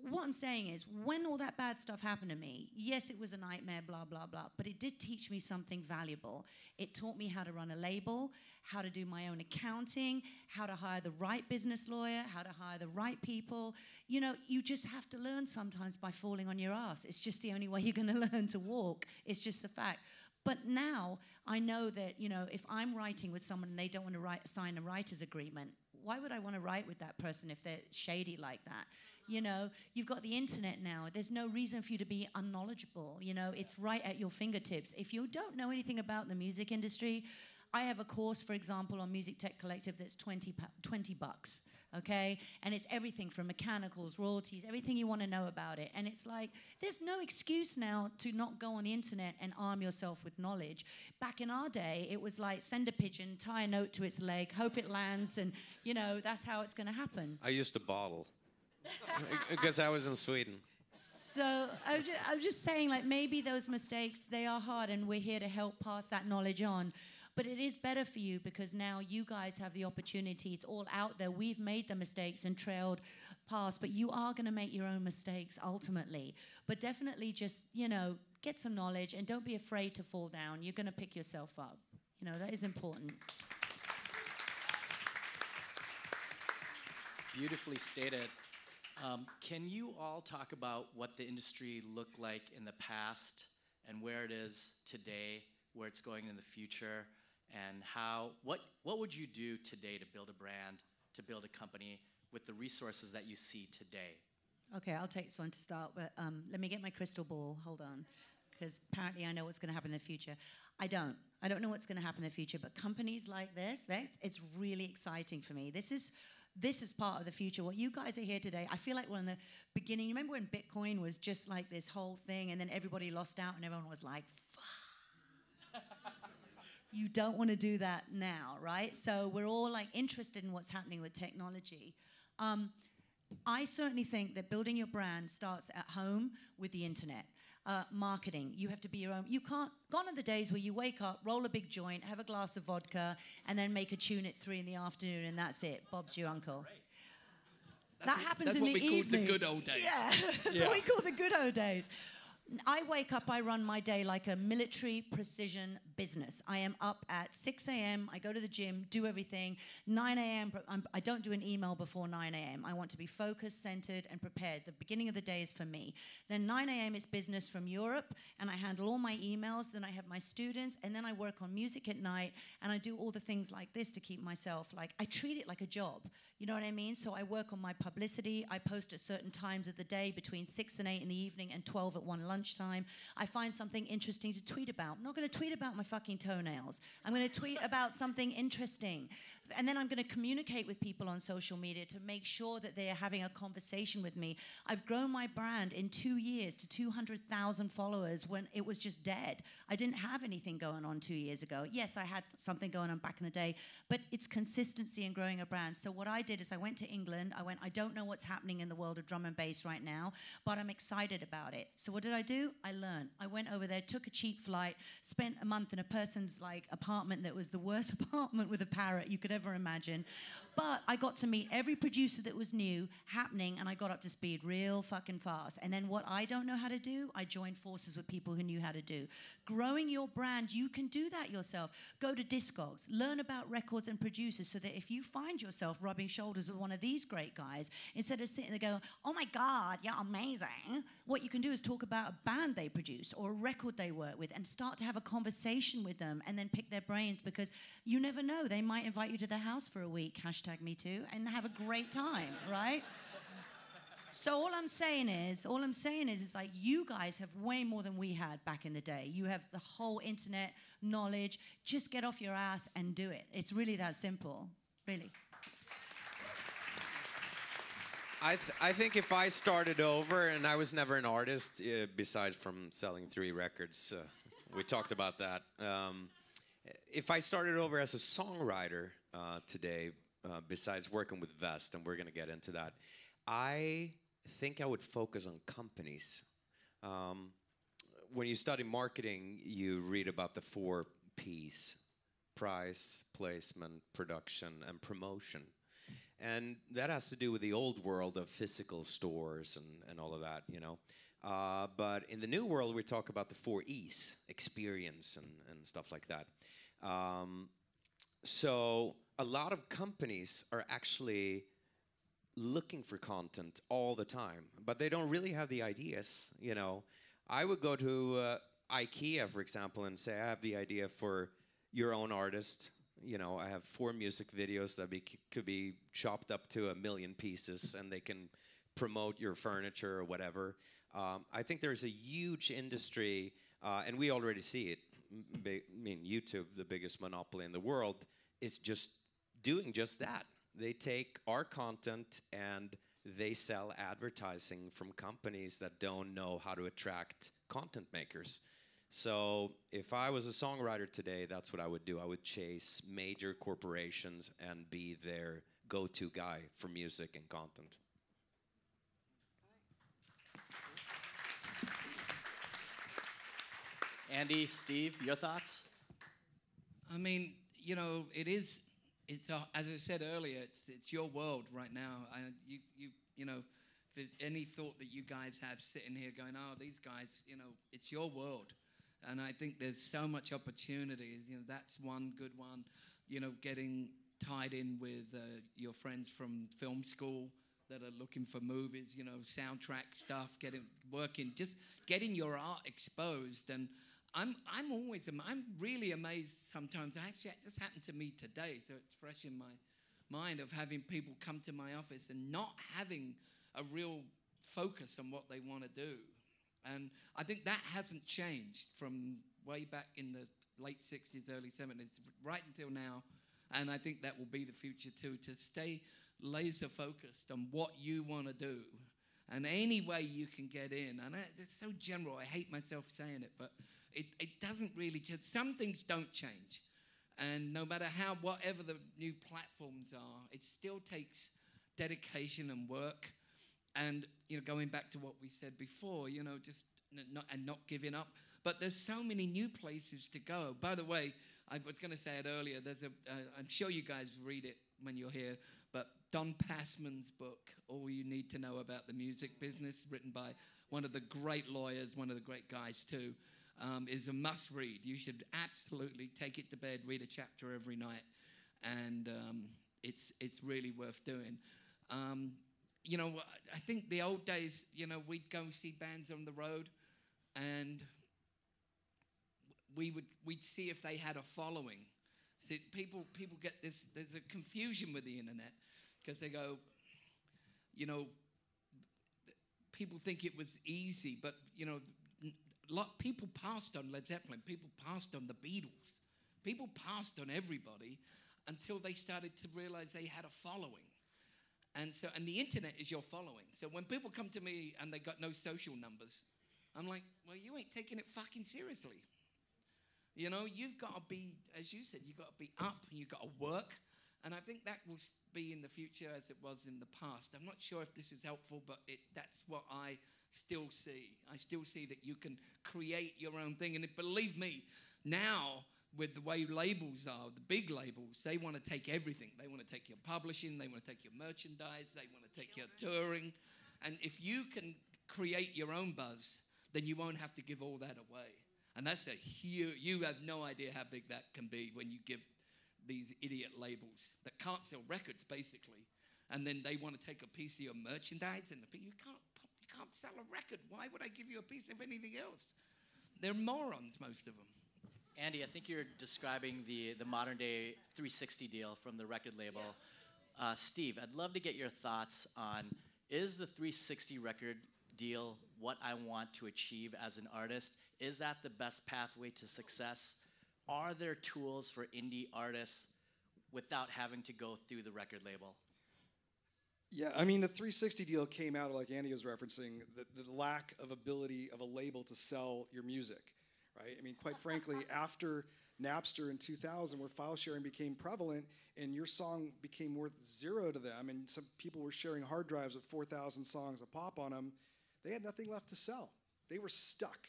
what I'm saying is, when all that bad stuff happened to me, yes, it was a nightmare, blah, blah, blah, but it did teach me something valuable. It taught me how to run a label, how to do my own accounting, how to hire the right business lawyer, how to hire the right people. You know, you just have to learn sometimes by falling on your ass. It's just the only way you're going to learn to walk. It's just a fact. But now I know that, you know, if I'm writing with someone and they don't want to sign a writer's agreement, why would I want to write with that person if they're shady like that? You know, you've got the internet now. There's no reason for you to be unknowledgeable. You know, it's right at your fingertips. If you don't know anything about the music industry, I have a course, for example, on Music Tech Collective that's $20, okay? And it's everything from mechanicals, royalties, everything you want to know about it. And it's like, there's no excuse now to not go on the internet and arm yourself with knowledge. Back in our day, it was like, send a pigeon, tie a note to its leg, hope it lands, and, you know, that's how it's going to happen. I used a bottle because I was in Sweden. So I'm just saying, like, maybe those mistakes, they are hard, and we're here to help pass that knowledge on. But it is better for you because now you guys have the opportunity. It's all out there. We've made the mistakes and trailed past, but you are going to make your own mistakes ultimately. But definitely just, you know, get some knowledge and don't be afraid to fall down. You're going to pick yourself up. You know, that is important. Beautifully stated. Can you all talk about what the industry looked like in the past and where it is today, where it's going in the future, and what would you do today to build a brand, to build a company with the resources that you see today? Okay, I'll take this one to start, but let me get my crystal ball. Hold on, because apparently I know what's going to happen in the future. I don't know what's going to happen in the future, but companies like this, Vezt, it's really exciting for me. This is part of the future. What you guys are here today, I feel like we're in the beginning. You remember when Bitcoin was just like this whole thing, and then everybody lost out, and everyone was like, fuck. You don't want to do that now, right? So we're all like interested in what's happening with technology. I certainly think that building your brand starts at home with the internet. Marketing, you have to be your own. You can't, gone are the days where you wake up, roll a big joint, have a glass of vodka, and then make a tune at 3 p.m, and that's it. Bob's your uncle. That happens in the evening. That's what we call the good old days. Yeah, that's what we call the good old days. I wake up, I run my day like a military precision business. I am up at 6 a.m., I go to the gym, do everything. 9 a.m., I don't do an email before 9 a.m. I want to be focused, centered, and prepared. The beginning of the day is for me. Then 9 a.m. is business from Europe, and I handle all my emails. Then I have my students, and then I work on music at night, and I do all the things like this to keep myself, like, I treat it like a job. You know what I mean? So I work on my publicity. I post at certain times of the day between 6 and 8 in the evening and 12 at 1 lunchtime. I find something interesting to tweet about. I'm not going to tweet about my fucking toenails. I'm going to tweet about something interesting. And then I'm going to communicate with people on social media to make sure that they are having a conversation with me. I've grown my brand in 2 years to 200,000 followers when it was just dead. I didn't have anything going on 2 years ago. Yes, I had something going on back in the day, but it's consistency in growing a brand. So what I did is I went to England. I don't know what's happening in the world of drum and bass right now, but I'm excited about it. So what did I do? I learned. I went over there, took a cheap flight, spent a month in a person's like apartment that was the worst apartment with a parrot you could ever imagine. But I got to meet every producer that was new, happening, and I got up to speed real fucking fast. And then what I don't know how to do, I joined forces with people who knew how to do. Growing your brand, you can do that yourself. Go to Discogs, learn about records and producers so that if you find yourself rubbing shoulders with one of these great guys, instead of sitting there going, oh my God, you're amazing, what you can do is talk about a band they produce or a record they work with and start to have a conversation with them and then pick their brains, because you never know, they might invite you to their house for a week, #MeToo, and have a great time, right? So all I'm saying is like, you guys have way more than we had back in the day. You have the whole internet knowledge. Just get off your ass and do it. It's really that simple, really. I think if I started over, and I was never an artist, besides from selling 3 records We talked about that. If I started over as a songwriter today, besides working with Vezt, and we're going to get into that, I think I would focus on companies. When you study marketing, you read about the 4 Ps: price, placement, production, and promotion. And that has to do with the old world of physical stores and all of that, you know. But in the new world, we talk about the 4 Es: experience and stuff like that. So a lot of companies are actually looking for content all the time, but they don't really have the ideas, you know. I would go to IKEA, for example, and say, I have the idea for your own artist. You know, I have 4 music videos that could be chopped up to 1 million pieces, and they can promote your furniture or whatever. I think there's a huge industry, and we already see it. I mean, YouTube, the biggest monopoly in the world, is just doing just that. They take our content and they sell advertising from companies that don't know how to attract content makers. So if I was a songwriter today, that's what I would do. I would chase major corporations and be their go-to guy for music and content. Andy, Steve, your thoughts? I mean, you know, it's as I said earlier, it's your world right now. You know, if there's any thought that you guys have sitting here going, oh, these guys, you know, it's your world. And I think there's so much opportunity. You know, that's one good one. You know, getting tied in with your friends from film school that are looking for movies, you know, soundtrack stuff, just getting your art exposed. And I'm really amazed sometimes. Actually, it just happened to me today, so it's fresh in my mind, of having people come to my office and not having a real focus on what they want to do. And I think that hasn't changed from way back in the late 60s, early 70s, right until now. And I think that will be the future too, to stay laser focused on what you want to do. And any way you can get in. And it's so general, I hate myself saying it, but it doesn't really change. Some things don't change. And no matter whatever the new platforms are, it still takes dedication and work. And, you know, going back to what we said before, you know, just not giving up. But there's so many new places to go. By the way, I was going to say it earlier. I'm sure you guys read it when you're here, but Don Passman's book, All You Need to Know About the Music Business, written by one of the great lawyers, one of the great guys too, is a must-read. You should absolutely take it to bed, read a chapter every night, and it's really worth doing. You know, I think the old days, you know, we'd go see bands on the road, and we'd see if they had a following. See, people get this. There's a confusion with the internet because they go, you know, people think it was easy, but you know, people passed on Led Zeppelin. People passed on the Beatles. People passed on everybody until they started to realize they had a following. And the internet is your following. So when people come to me and they got no social numbers, I'm like, well, you ain't taking it fucking seriously. You know, you've got to be, as you said, you've got to be up and you've got to work. And I think that will be in the future as it was in the past. I'm not sure if this is helpful, but that's what I still see. I still see that you can create your own thing. And believe me, now, with the way labels are, the big labels, they want to take everything. They want to take your publishing, they want to take your merchandise, they want to take your touring. And if you can create your own buzz, then you won't have to give all that away. And that's you have no idea how big that can be when you give these idiot labels that can't sell records, basically. And then they want to take a piece of your merchandise, and you can't sell a record. Why would I give you a piece of anything else? They're morons, most of them. Andy, I think you're describing the modern day 360 deal from the record label. Yeah. Steve, I'd love to get your thoughts on, is the 360 record deal what I want to achieve as an artist? Is that the best pathway to success? Are there tools for indie artists without having to go through the record label? Yeah, I mean, the 360 deal came out, like Andy was referencing, the lack of ability of a label to sell your music. right? I mean, quite frankly, after Napster in 2000, where file sharing became prevalent and your song became worth zero to them, and some people were sharing hard drives with 4,000 songs a pop on them, they had nothing left to sell. They were stuck,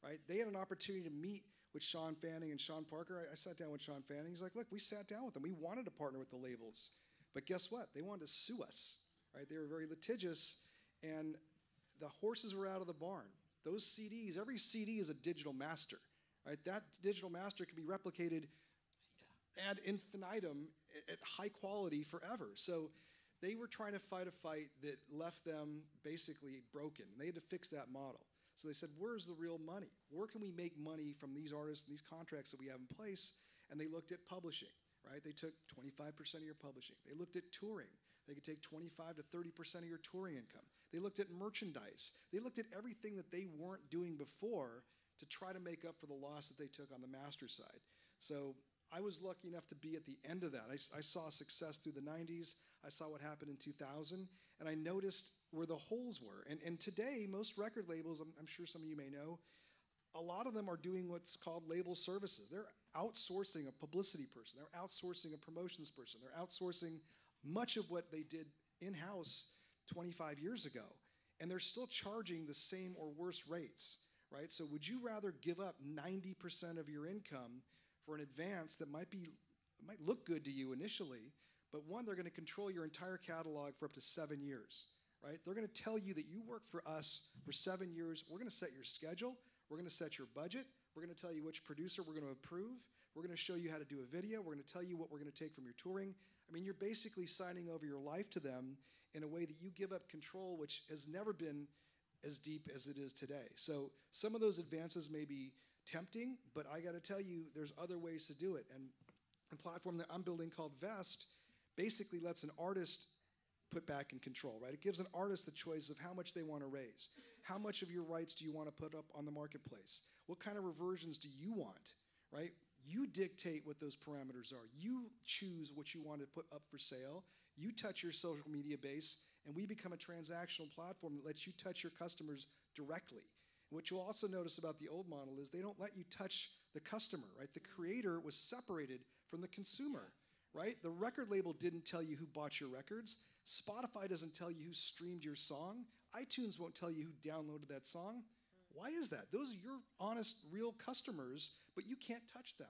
right? They had an opportunity to meet with Sean Fanning and Sean Parker. I sat down with Sean Fanning. He's like, look, we sat down with them. We wanted to partner with the labels. But guess what? They wanted to sue us, right? They were very litigious, and the horses were out of the barn. Those CDs, every CD is a digital master, right? That digital master can be replicated ad infinitum at high quality forever. So they were trying to fight a fight that left them basically broken. They had to fix that model. So they said, where's the real money? Where can we make money from these artists and these contracts that we have in place? And they looked at publishing, right? They took 25% of your publishing. They looked at touring. They could take 25 to 30% of your touring income. They looked at merchandise. They looked at everything that they weren't doing before to try to make up for the loss that they took on the master side. So I was lucky enough to be at the end of that. I saw success through the 90s. I saw what happened in 2000, and I noticed where the holes were. And today, most record labels, I'm sure some of you may know, a lot of them are doing what's called label services. They're outsourcing a publicity person. They're outsourcing a promotions person. They're outsourcing much of what they did in-house 25 years ago. And they're still charging the same or worse rates, right? So would you rather give up 90% of your income for an advance that might look good to you initially, but one, they're going to control your entire catalog for up to 7 years, right? They're going to tell you that you work for us for 7 years. We're going to set your schedule. We're going to set your budget. We're going to tell you which producer we're going to approve. We're going to show you how to do a video. We're going to tell you what we're going to take from your touring. I mean, you're basically signing over your life to them in a way that you give up control, which has never been as deep as it is today. So some of those advances may be tempting, but I got to tell you, there's other ways to do it. And the platform that I'm building called Vezt basically lets an artist put back in control, right? It gives an artist the choice of how much they want to raise. How much of your rights do you want to put up on the marketplace? What kind of reversions do you want, right? You dictate what those parameters are. You choose what you want to put up for sale. You touch your social media base, and we become a transactional platform that lets you touch your customers directly. And what you'll also notice about the old model is they don't let you touch the customer, right? The creator was separated from the consumer, right? The record label didn't tell you who bought your records. Spotify doesn't tell you who streamed your song. iTunes won't tell you who downloaded that song. Why is that? Those are your honest, real customers, but you can't touch them,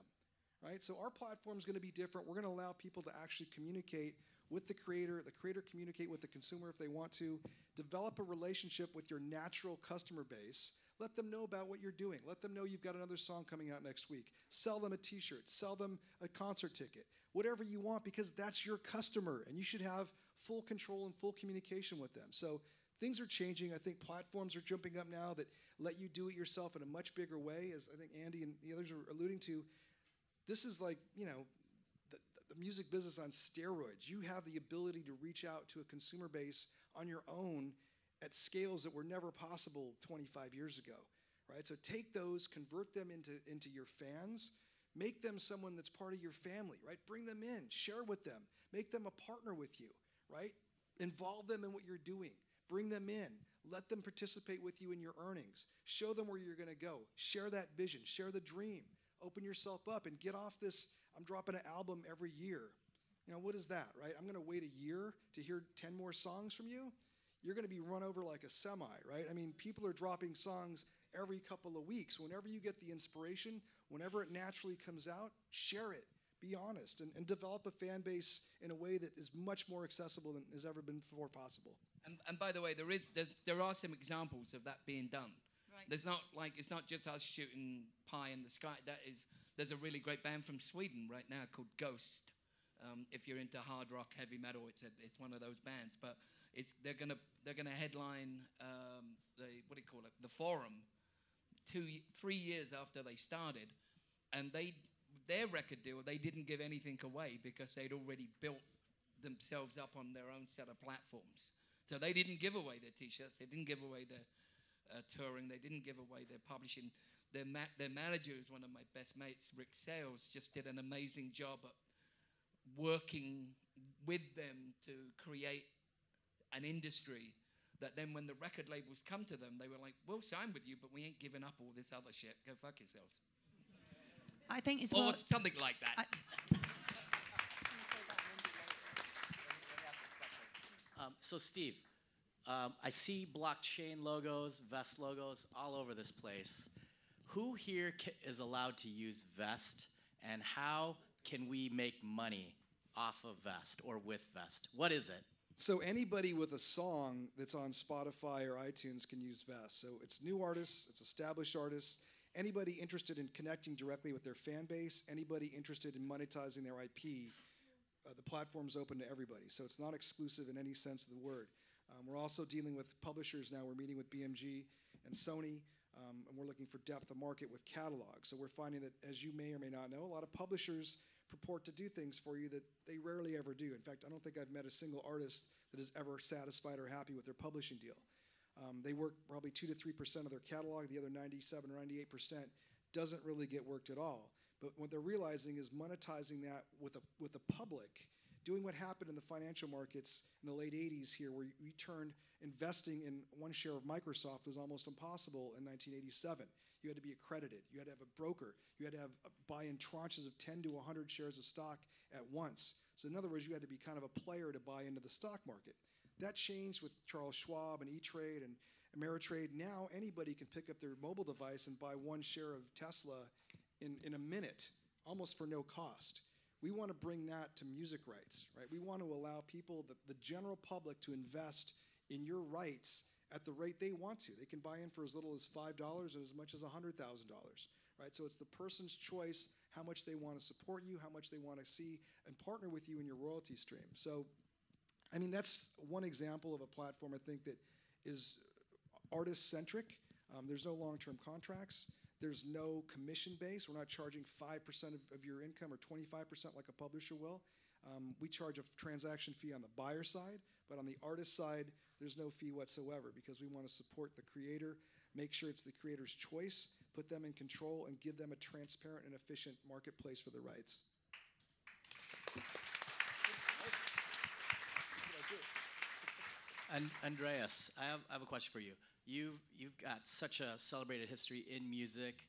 right? So our platform is going to be different. We're going to allow people to actually communicate with the creator communicate with the consumer if they want to, develop a relationship with your natural customer base, let them know about what you're doing, let them know you've got another song coming out next week, sell them a t-shirt, sell them a concert ticket, whatever you want, because that's your customer, and you should have full control and full communication with them. So things are changing. I think platforms are jumping up now that let you do it yourself in a much bigger way, as I think Andy and the others are alluding to. This is like, you know, the music business on steroids. You have the ability to reach out to a consumer base on your own at scales that were never possible 25 years ago, right? So take those, convert them into your fans, make them someone that's part of your family, right? Bring them in, share with them, make them a partner with you, right? Involve them in what you're doing, bring them in, let them participate with you in your earnings, show them where you're gonna go, share that vision, share the dream, open yourself up and get off this, I'm dropping an album every year. You know, what is that, right? I'm gonna wait a year to hear 10 more songs from you? You're gonna be run over like a semi, right? I mean, people are dropping songs every couple of weeks. Whenever you get the inspiration, whenever it naturally comes out, share it, be honest, and develop a fan base in a way that is much more accessible than has ever been before possible. And by the way, there are some examples of that being done. Right. There's not like, it's not just us shooting pie in the sky. There's a really great band from Sweden right now called Ghost. If you're into hard rock, heavy metal, it's one of those bands. But they're gonna headline the Forum 3 years after they started, and their record deal, they didn't give anything away because they'd already built themselves up on their own set of platforms. So they didn't give away their T-shirts, they didn't give away their touring, they didn't give away their publishing. Their manager is one of my best mates, Rick Sales, just did an amazing job at working with them to create an industry that then when the record labels come to them, they were like, we'll sign with you, but we ain't giving up all this other shit. Go fuck yourselves. I think it's Or something like that. So Steve, I see blockchain logos, Vezt logos all over this place. Who here is allowed to use Vezt, and how can we make money off of Vezt or with Vezt? What is it? So anybody with a song that's on Spotify or iTunes can use Vezt. So it's new artists, it's established artists, anybody interested in connecting directly with their fan base, anybody interested in monetizing their IP, the platform's open to everybody. So it's not exclusive in any sense of the word. We're also dealing with publishers now. We're meeting with BMG and Sony, and we're looking for depth of market with catalogs. So we're finding that, as you may or may not know, a lot of publishers purport to do things for you that they rarely ever do. In fact, I don't think I've met a single artist that is ever satisfied or happy with their publishing deal. They work probably 2 to 3% of their catalog. The other 97 or 98% doesn't really get worked at all. But what they're realizing is monetizing that with the public, doing what happened in the financial markets in the late 80s here, where we turned investing in one share of Microsoft was almost impossible in 1987. You had to be accredited. You had to have a broker. You had to have buy in tranches of 10 to 100 shares of stock at once. So in other words, you had to be kind of a player to buy into the stock market. That changed with Charles Schwab and E-Trade and Ameritrade. Now anybody can pick up their mobile device and buy one share of Tesla in a minute, almost for no cost. We want to bring that to music rights, right? We want to allow people, the general public, to invest in your rights at the rate they want to. They can buy in for as little as $5 and as much as $100,000, right? So it's the person's choice how much they want to support you, how much they want to see and partner with you in your royalty stream. So, I mean, that's one example of a platform I think that is artist-centric. There's no long-term contracts. There's no commission base. We're not charging 5% of your income or 25% like a publisher will. We charge a transaction fee on the buyer side, but on the artist side, there's no fee whatsoever because we want to support the creator, make sure it's the creator's choice, put them in control, and give them a transparent and efficient marketplace for the rights. And Andreas, I have a question for you. You've got such a celebrated history in music.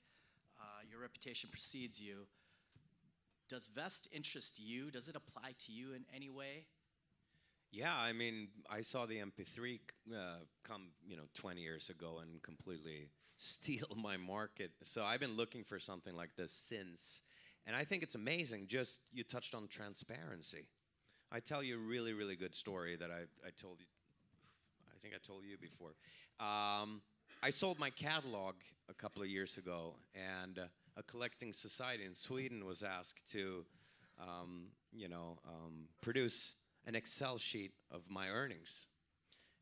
Your reputation precedes you. Does Vezt interest you? Does it apply to you in any way? Yeah, I mean, I saw the MP3 come, 20 years ago and completely steal my market. So I've been looking for something like this since. And I think it's amazing. Just, you touched on transparency. I tell you a really, really good story that I told you. I think I told you before. I sold my catalog a couple of years ago, and a collecting society in Sweden was asked to, produce an Excel sheet of my earnings.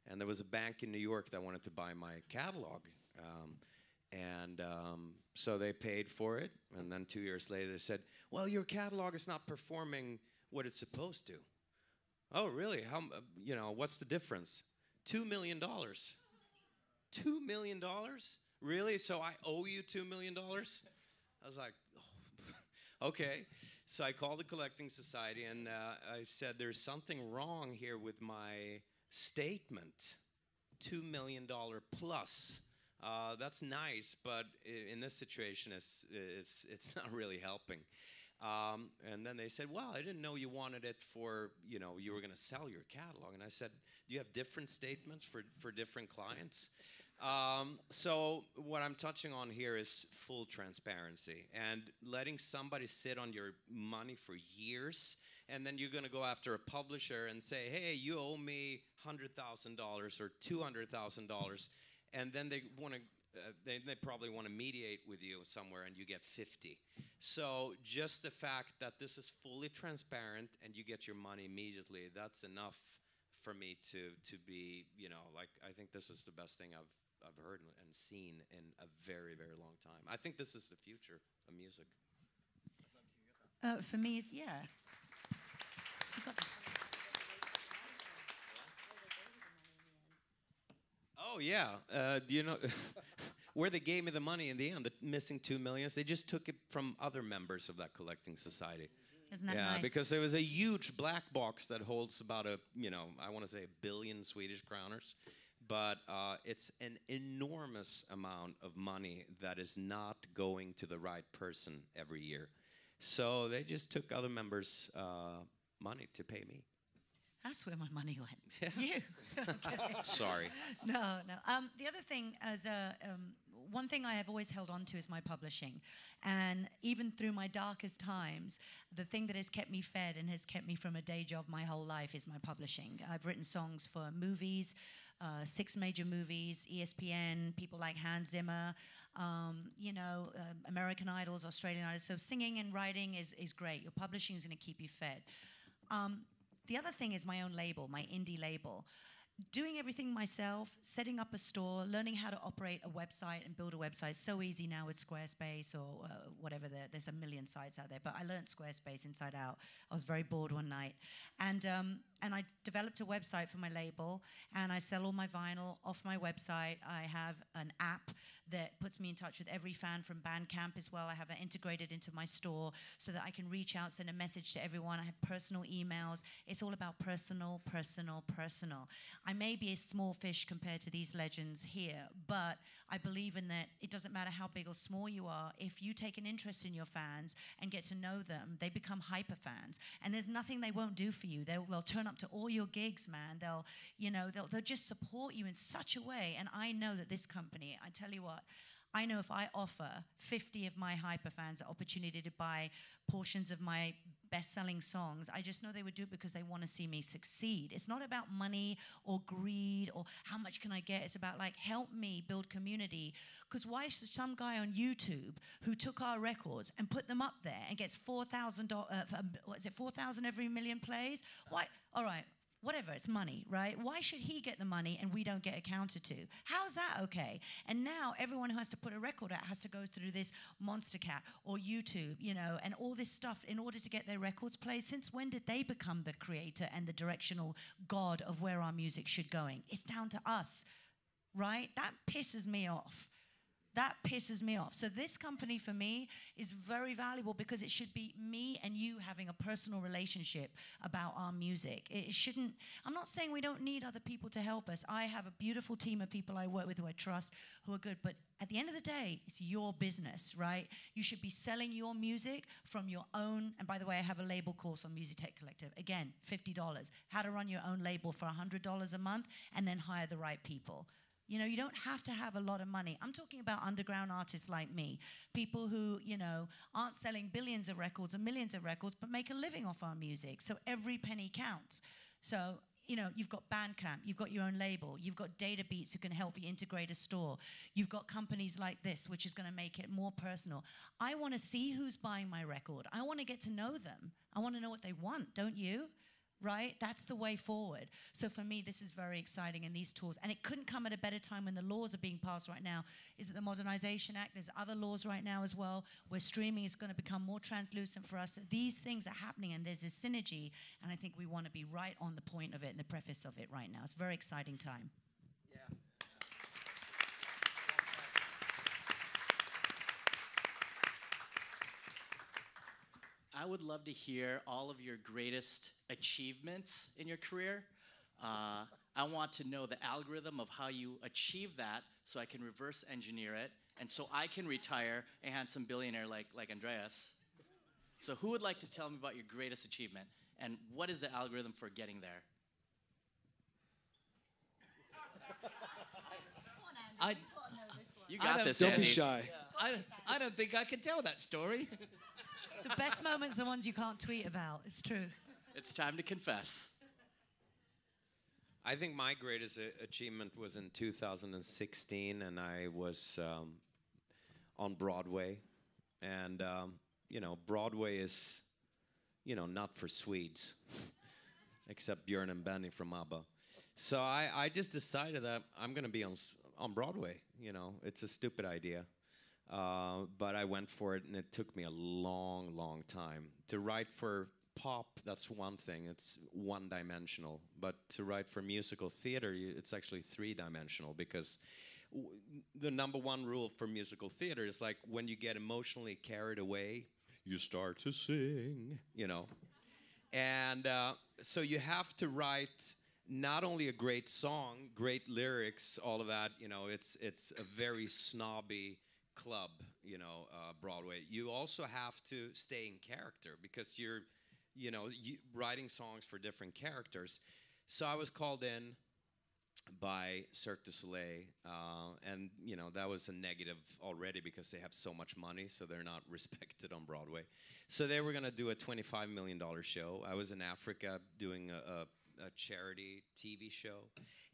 And there was a bank in New York that wanted to buy my catalog. So they paid for it, and then 2 years later they said, well, your catalog is not performing what it's supposed to. Oh, really? How, what's the difference? $2 million. $2 million? Really? So I owe you $2 million? I was like, oh, okay. So I called the collecting society and I said, there's something wrong here with my statement. $2 million plus. That's nice, but in this situation, it's not really helping. And then they said, well, I didn't know you wanted it for, you were going to sell your catalog. And I said, do you have different statements for different clients? So what I'm touching on here is full transparency and letting somebody sit on your money for years, and then you're going to go after a publisher and say, hey, you owe me $100,000 or $200,000, and then they want to they probably want to mediate with you somewhere and you get 50. So just the fact that this is fully transparent and you get your money immediately, that's enough for me to be, I think this is the best thing I've heard and seen in a very, very long time. I think this is the future of music. For me, yeah. Oh, yeah. Do you know where they gave me the money in the end, the missing $2 million? They just took it from other members of that collecting society. Isn't that nice? Because there was a huge black box that holds about I want to say 1 billion Swedish kroners. but it's an enormous amount of money that is not going to the right person every year. So they just took other members' money to pay me. That's where my money went. You. Okay. Sorry. No. The other thing, one thing I have always held on to is my publishing. And even through my darkest times, the thing that has kept me fed and has kept me from a day job my whole life is my publishing. I've written songs for movies, 6 major movies, ESPN, people like Hans Zimmer, American Idols, Australian Idols. So singing and writing is great. Your publishing is going to keep you fed. The other thing is my own label, my indie label. Doing everything myself, setting up a store, learning how to operate a website and build a website. It's so easy now with Squarespace or whatever. There's a million sites out there, but I learned Squarespace inside out. I was very bored one night. And I developed a website for my label, and I sell all my vinyl off my website. I have an app that puts me in touch with every fan from Bandcamp as well. I have that integrated into my store so that I can reach out, send a message to everyone. I have personal emails. It's all about personal. I may be a small fish compared to these legends here, but I believe in that it doesn't matter how big or small you are. If you take an interest in your fans and get to know them, they become hyper fans. And there's nothing they won't do for you. They'll turn up to all your gigs, man. They'll just support you in such a way. And I know that this company, I tell you what, I know if I offer 50 of my hyper fans the opportunity to buy portions of my best-selling songs, I just know they would do it because they want to see me succeed. It's not about money or greed or how much can I get. It's about, like, help me build community. Because why should some guy on YouTube who took our records and put them up there and gets $4,000 every million plays? Why? All right. Whatever, it's money, right? Why should he get the money and we don't get accounted to? How's that okay? And now everyone who has to put a record out has to go through this Monster Cat or YouTube, and all this stuff in order to get their records played. Since when did they become the creator and the directional god of where our music should going? It's down to us, right? That pisses me off. So this company for me is very valuable because it should be me and you having a personal relationship about our music. It shouldn't, I'm not saying we don't need other people to help us. I have a beautiful team of people I work with who I trust, who are good, but at the end of the day, it's your business, right? You should be selling your music from your own, and by the way, I have a label course on Music Tech Collective. Again, $50. How to run your own label for $100 a month and then hire the right people. You don't have to have a lot of money. I'm talking about underground artists like me, people who, aren't selling billions of records or millions of records, but make a living off our music. So every penny counts. So, you've got Bandcamp, you've got your own label, you've got Data Beats who can help you integrate a store. You've got companies like this, which is going to make it more personal. I want to see who's buying my record. I want to get to know them. I want to know what they want, don't you? Right? That's the way forward. So for me, this is very exciting, and these tools. And it couldn't come at a better time when the laws are being passed right now. Is it the Modernization Act? There's other laws right now as well, where streaming is going to become more translucent for us. So these things are happening, and there's a synergy, and I think we want to be right on the point of it and the preface of it right now. It's a very exciting time. I would love to hear all of your greatest achievements in your career. I want to know the algorithm of how you achieve that so I can reverse engineer it and so I can retire a handsome billionaire like Andreas. So who would like to tell me about your greatest achievement and what is the algorithm for getting there? You got this, Don't Andy. be shy. I don't think I can tell that story. The best moments are the ones you can't tweet about. It's true. It's time to confess. I think my greatest achievement was in 2016, and I was on Broadway. And, Broadway is, not for Swedes, except Björn and Benny from ABBA. So I just decided that I'm going to be on Broadway. It's a stupid idea. But I went for it, and it took me a long, long time. To write for pop, that's one thing. It's one-dimensional. But to write for musical theater, it's actually three-dimensional, because the number one rule for musical theater is, like, when you get emotionally carried away, you start to sing, And so you have to write not only a great song, great lyrics, all of that, you know, it's a very snobby club, you know, Broadway. You also have to stay in character because you're, you know, writing songs for different characters. So I was called in by Cirque du Soleil, and you know that was a negative already because they have so much money, so they're not respected on Broadway. So they were going to do a $25 million show. I was in Africa doing a charity TV show,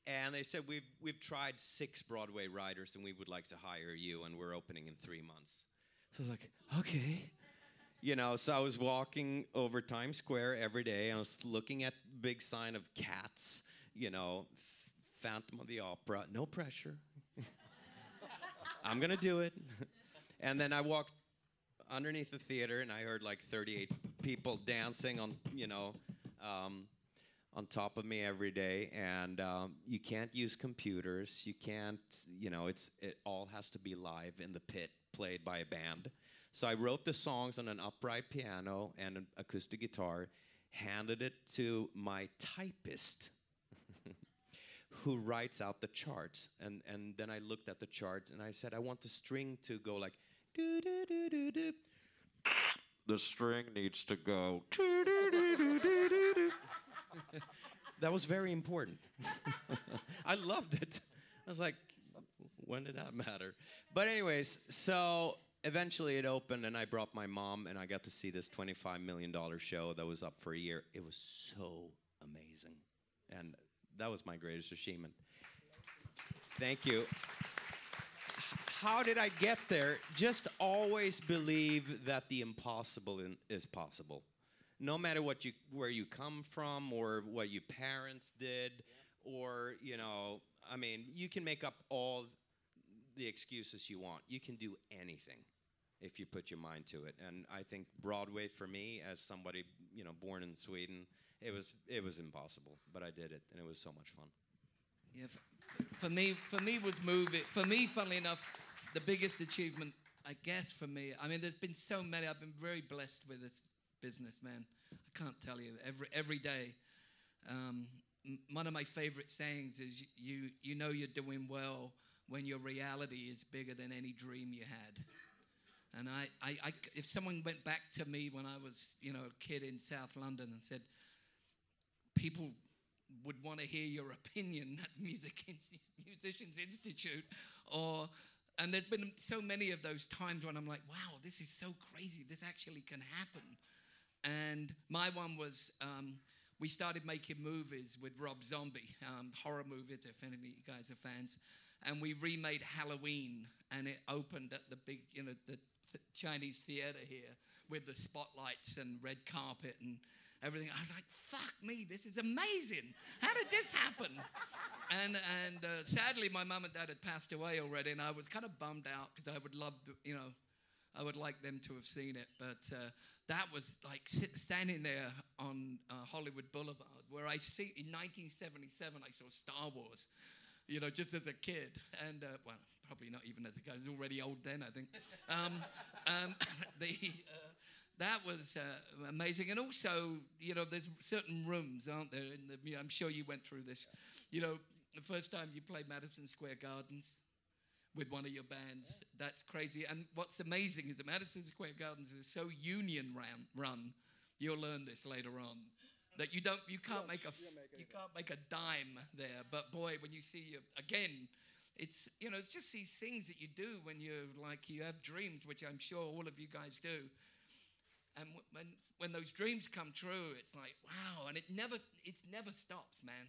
and they said we've tried 6 Broadway writers, and we would like to hire you, and we're opening in 3 months. So I was like, okay. You know, so I was walking over Times Square every day. I was looking at big sign of Cats, you know, Phantom of the Opera, no pressure. I'm gonna do it. And then I walked underneath the theater and I heard like 38 people dancing on, you know, on top of me every day. And you can't use computers. You can't, you know, it all has to be live in the pit, played by a band. So I wrote the songs on an upright piano and an acoustic guitar, handed it to my typist, who writes out the charts. And then I looked at the charts and I said, I want the string to go like, do do do do do. The string needs to go. Do, do, do, do, do, do, do. That was very important. I loved it. I was like, when did that matter? But anyways, so eventually it opened and I brought my mom and I got to see this $25 million show that was up for a year. It was so amazing. And that was my greatest achievement. Thank you. How did I get there? Just always believe that the impossible is possible. No matter where you come from or what your parents did, or, you know, I mean, you can make up all the excuses you want. You can do anything if you put your mind to it. And I think Broadway, for me, as somebody, you know, born in Sweden, it was impossible, but I did it, and it was so much fun. Yeah, for me with movie, for me, funnily enough, the biggest achievement, I guess, for me, I mean, there's been so many. I've been very blessed with this business, man. I can't tell you, every day. One of my favorite sayings is, you know you're doing well when your reality is bigger than any dream you had. And I if someone went back to me when I was, you know, a kid in South London and said, people would want to hear your opinion at Musicians Institute, and there's been so many of those times when I'm like, wow, this is so crazy, this actually can happen. And my one was, we started making movies with Rob Zombie, horror movies, if any of you guys are fans, and we remade Halloween, and it opened at the big, you know, the Chinese theater here with the spotlights and red carpet and everything. I was like, fuck me, this is amazing. How did this happen? And sadly, my mum and dad had passed away already, and I was kind of bummed out because I would love, you know, I would like them to have seen it. But that was like standing there on Hollywood Boulevard, where I see, in 1977, I saw Star Wars, you know, just as a kid. And, well, probably not even as a guy, I was already old then, I think. That was amazing. And also, you know, there's certain rooms, aren't there? I'm sure you went through this. You know, the first time you played Madison Square Gardens with one of your bands, that's crazy. And what's amazing is that Madison Square Gardens is so union run. You'll learn this later on, that you can't make a dime there. But boy, when you see again, it's, you know, it's just these things that you do when you have dreams, which I'm sure all of you guys do. And when those dreams come true, it's like, wow, and it never stops, man.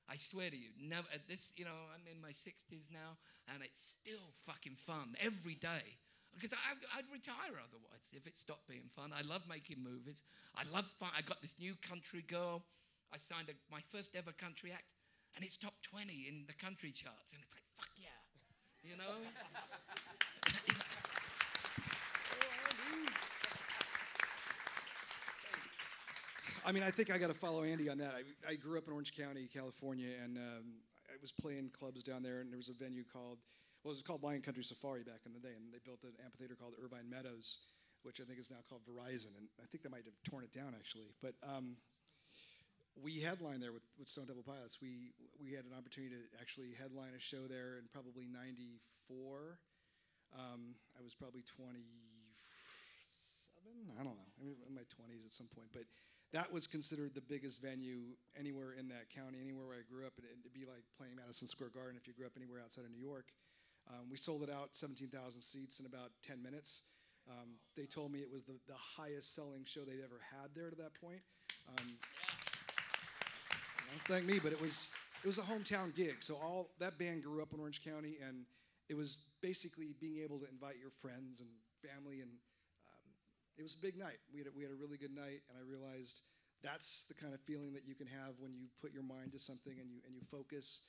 I swear to you, never. At this, you know, I'm in my 60s now, and it's still fucking fun every day. Because I'd retire otherwise if it stopped being fun. I love making movies. I love fun. I got this new country girl. I signed my first ever country act, and it's top 20 in the country charts. And it's like, fuck yeah, you know? I mean, I think I got to follow Andy on that. I grew up in Orange County, California, and I was playing clubs down there, and there was a venue called, well, it was called Wine Country Safari back in the day, and they built an amphitheater called Irvine Meadows, which I think is now called Verizon, and I think they might have torn it down, actually. But we headlined there with Stone Temple Pilots. We had an opportunity to actually headline a show there in probably '94. I was probably 27. I don't know. I mean, in my 20s at some point, but that was considered the biggest venue anywhere in that county, anywhere where I grew up. It'd be like playing Madison Square Garden if you grew up anywhere outside of New York. We sold it out, 17,000 seats in about 10 minutes. They told me it was the highest selling show they'd ever had there to that point. Don't thank me, but it was a hometown gig. So all that band grew up in Orange County, and it was basically being able to invite your friends and family, and it was a big night. We had a really good night, and I realized that's the kind of feeling that you can have when you put your mind to something and you focus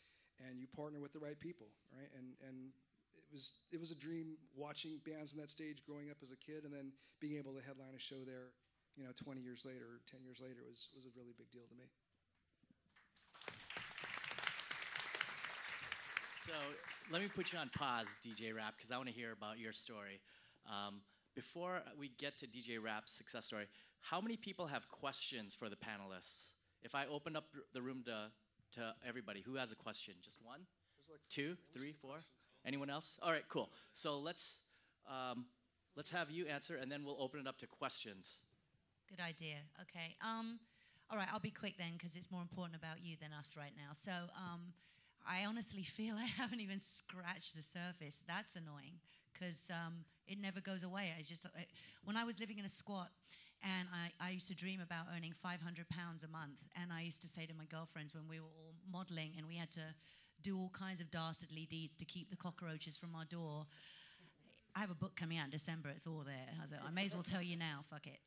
and you partner with the right people, right? And it was a dream watching bands on that stage growing up as a kid, and then being able to headline a show there, 20 years later, 10 years later was a really big deal to me. So let me put you on pause, DJ Rap, because I want to hear about your story. Before we get to DJ Rap's success story, how many people have questions for the panelists? If I opened up the room to everybody, who has a question? Just one? Like 2, 3, 4? Anyone else? All right, cool. So let's have you answer, and then we'll open it up to questions. Good idea. Okay. All right, I'll be quick then, because it's more important about you than us right now. So I honestly feel I haven't even scratched the surface. That's annoying, because it never goes away. When I was living in a squat, and I used to dream about earning £500 a month, and I used to say to my girlfriends when we were all modeling and we had to do all kinds of dastardly deeds to keep the cockroaches from our door. I have a book coming out in December. It's all there. I may as well tell you now. Fuck it.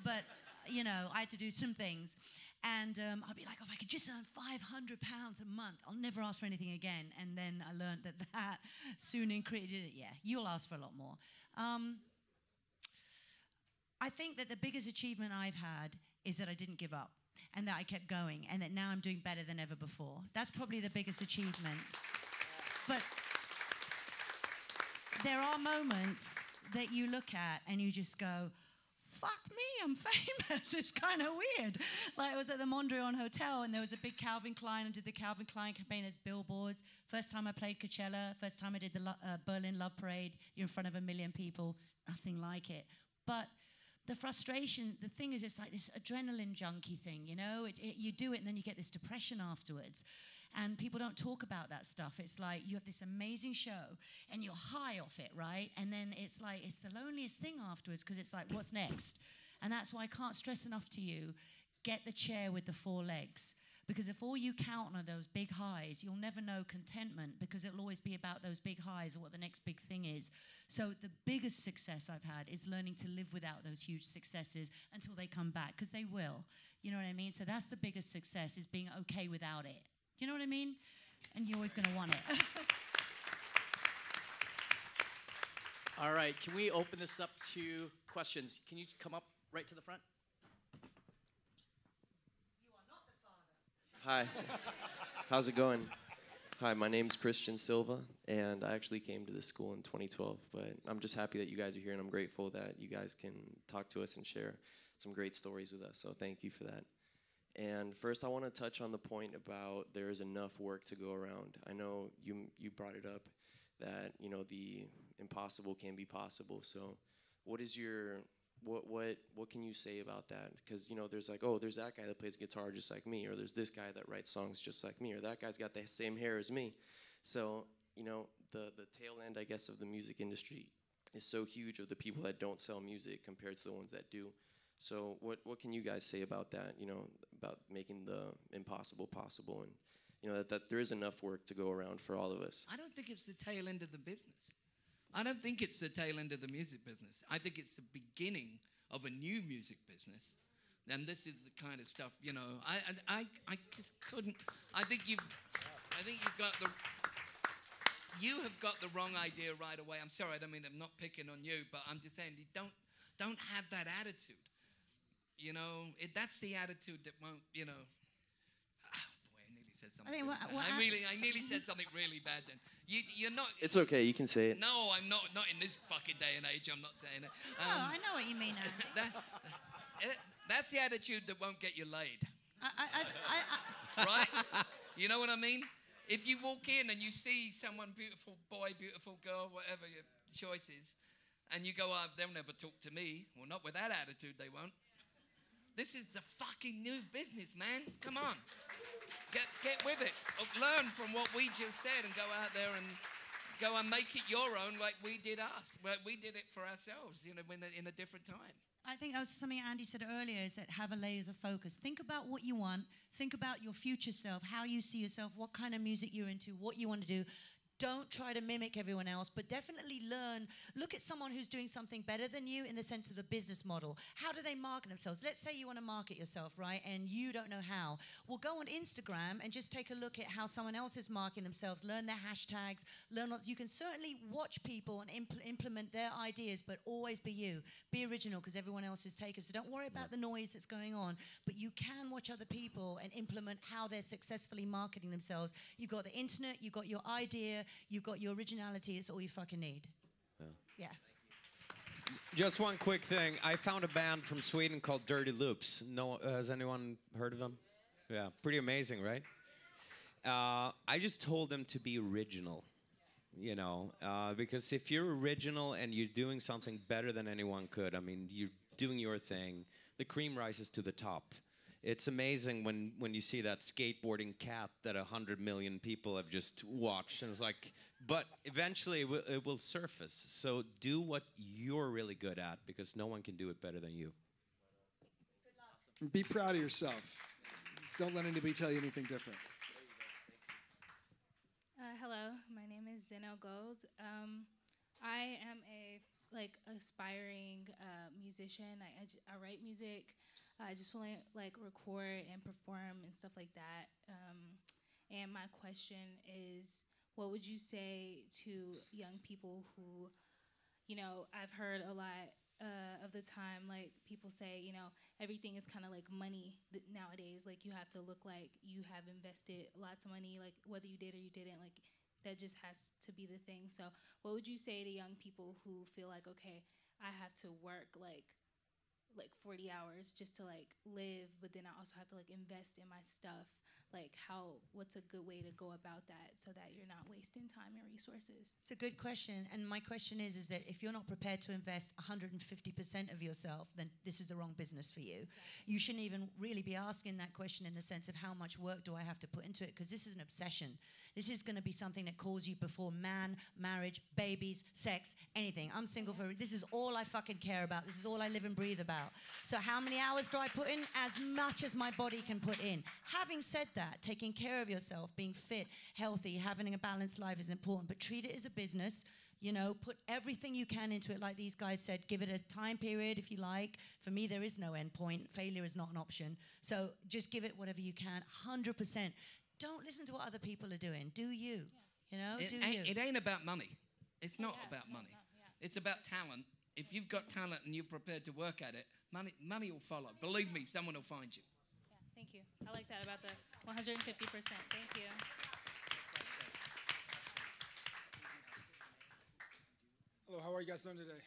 But, I had to do some things. And I'd be like, if I could just earn £500 a month, I'll never ask for anything again. And then I learned that soon increased. Yeah, you'll ask for a lot more. I think that the biggest achievement I've had is that I didn't give up, and that I kept going, and that now I'm doing better than ever before. That's probably the biggest achievement. But there are moments that you look at and you just go, fuck me, I'm famous. It's kind of weird. Like, I was at the Mondrian Hotel, and there was a big Calvin Klein. I did the Calvin Klein campaign as billboards. First time I played Coachella. First time I did the Berlin Love Parade. You're in front of 1 million people. Nothing like it. But the frustration, the thing is, it's like this adrenaline junkie thing, you do it and then you get this depression afterwards. And people don't talk about that stuff. It's like you have this amazing show and you're high off it, right? And then it's like, it's the loneliest thing afterwards, because it's like, what's next? And that's why I can't stress enough to you, get the chair with the 4 legs. Because if all you count on are those big highs, you'll never know contentment, because it'll always be about those big highs or what the next big thing is. So the biggest success I've had is learning to live without those huge successes until they come back, because they will. You know what I mean? So that's the biggest success, is being okay without it. You know what I mean? And you're always going to want it. All right, can we open this up to questions? Can you come up right to the front? Hi, how's it going? Hi, my name's Christian Silva, and I actually came to this school in 2012, but I'm just happy that you guys are here, and I'm grateful that you guys can talk to us and share some great stories with us, so thank you for that. And first, I want to touch on the point about there's enough work to go around. I know you brought it up that, the impossible can be possible, so what is your... What can you say about that? Because, there's like, oh, there's that guy that plays guitar just like me, or there's this guy that writes songs just like me, or that guy's got the same hair as me. So, the tail end, I guess, of the music industry is so huge of the people that don't sell music compared to the ones that do. So what can you guys say about that, about making the impossible possible, and, that there is enough work to go around for all of us? I don't think it's the tail end of the business. I don't think it's the tail end of the music business. I think it's the beginning of a new music business. And this is the kind of stuff, I just couldn't. I think you have got the wrong idea right away. I'm sorry, I'm not picking on you, but I'm just saying, you don't have that attitude. That's the attitude that won't, I nearly said something really bad then. You're not... It's okay, you can say it. No, I'm not in this fucking day and age, I'm not saying it. I know what you mean, Andy. That's the attitude that won't get you laid. Right? You know what I mean? If you walk in and you see someone, beautiful boy, beautiful girl, whatever your choice is, and you go, oh, they'll never talk to me. Well, not with that attitude, they won't. This is the fucking new business, man. Come on. Get with it. Learn from what we just said and go out there and go and make it your own like we did us. We did it for ourselves, you know, in a different time. I think that was something Andy said earlier, is that have a laser focus. Think about what you want. Think about your future self, how you see yourself, what kind of music you're into, what you want to do. Don't try to mimic everyone else, but definitely learn. Look at someone who's doing something better than you in the sense of the business model. How do they market themselves? Let's say you want to market yourself, right? And you don't know how. Well, go on Instagram and just take a look at how someone else is marketing themselves. Learn their hashtags. You can certainly watch people and implement their ideas, but always be you. Be original, because everyone else is taken. So don't worry about the noise that's going on, but you can watch other people and implement how they're successfully marketing themselves. You've got the internet, you've got your idea, you've got your originality. It's all you fucking need. Yeah. Just one quick thing. I found a band from Sweden called Dirty Loops. No, has anyone heard of them? Yeah, pretty amazing, right? I just told them to be original, you know, because if you're original and you're doing something better than anyone could, I mean, you're doing your thing, the cream rises to the top. It's amazing when you see that skateboarding cat that 100 million people have just watched, and it's like, but eventually it will surface. So do what you're really good at, because no one can do it better than you. Be proud of yourself. Don't let anybody tell you anything different. Hello, my name is Zeno Gould. I am a aspiring musician. I write music. I just want to record and perform and stuff like that. And my question is, what would you say to young people who, you know, I've heard a lot of the time, like people say, you know, everything is kind of like money nowadays. Like you have to look like you have invested lots of money, like whether you did or you didn't, like that just has to be the thing. So what would you say to young people who feel like, okay, I have to work like 40 hours just to live, but then I also have to invest in my stuff? What's a good way to go about that so that you're not wasting time and resources? It's a good question, and my question is that if you're not prepared to invest 150% of yourself, then this is the wrong business for you. You shouldn't even really be asking that question in the sense of how much work do I have to put into it, because this is an obsession. This is going to be something that calls you before man, marriage, babies, sex, anything. I'm single for, this is all I fucking care about. This is all I live and breathe about. So how many hours do I put in? As much as my body can put in. Having said that, taking care of yourself, being fit, healthy, having a balanced life is important, but treat it as a business. You know, put everything you can into it. Like these guys said, give it a time period if you like. For me, there is no end point. Failure is not an option. So just give it whatever you can, 100%. Don't listen to what other people are doing. Do you? You know, It ain't about money. It's not about money. Yeah. It's about talent. If you've got talent and you're prepared to work at it, money will follow. Believe me, someone will find you. Yeah, thank you. I like that about the 150%. Thank you. Hello, how are you guys doing today?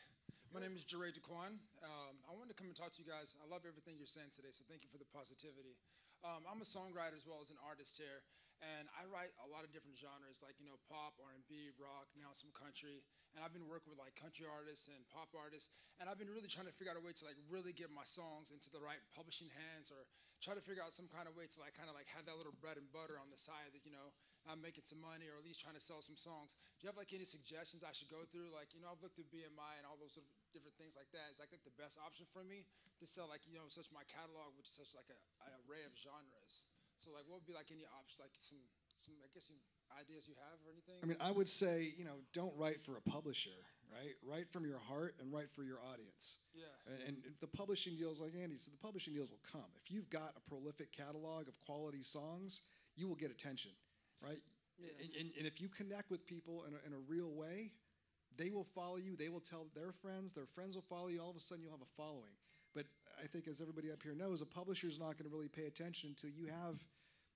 My name is Jeray Daquan. I wanted to come and talk to you guys. I love everything you're saying today, so thank you for the positivity. I'm a songwriter as well as an artist here, and I write a lot of different genres, like, you know, pop, R&B, rock, now some country. And I've been working with country artists and pop artists, and I've been really trying to figure out a way to really get my songs into the right publishing hands, or try to figure out some kind of way to have that little bread and butter on the side that, you know, I'm making some money, or at least trying to sell some songs. Do you have any suggestions I should go through? You know, I've looked through BMI and all those different things like that. Is the best option for me to sell you know, such my catalog, which is such an array of genres? So what would be any options, some I guess some ideas you have or anything? I mean, I would say, you know, don't write for a publisher, right? Write from your heart and write for your audience. Yeah. And the publishing deals, like Andy said, the publishing deals will come. If you've got a prolific catalog of quality songs, you will get attention, right? Yeah. And if you connect with people in a real way, they will follow you. They will tell their friends will follow you. All of a sudden, you'll have a following. But I think, as everybody up here knows, a publisher's not going to really pay attention until you have,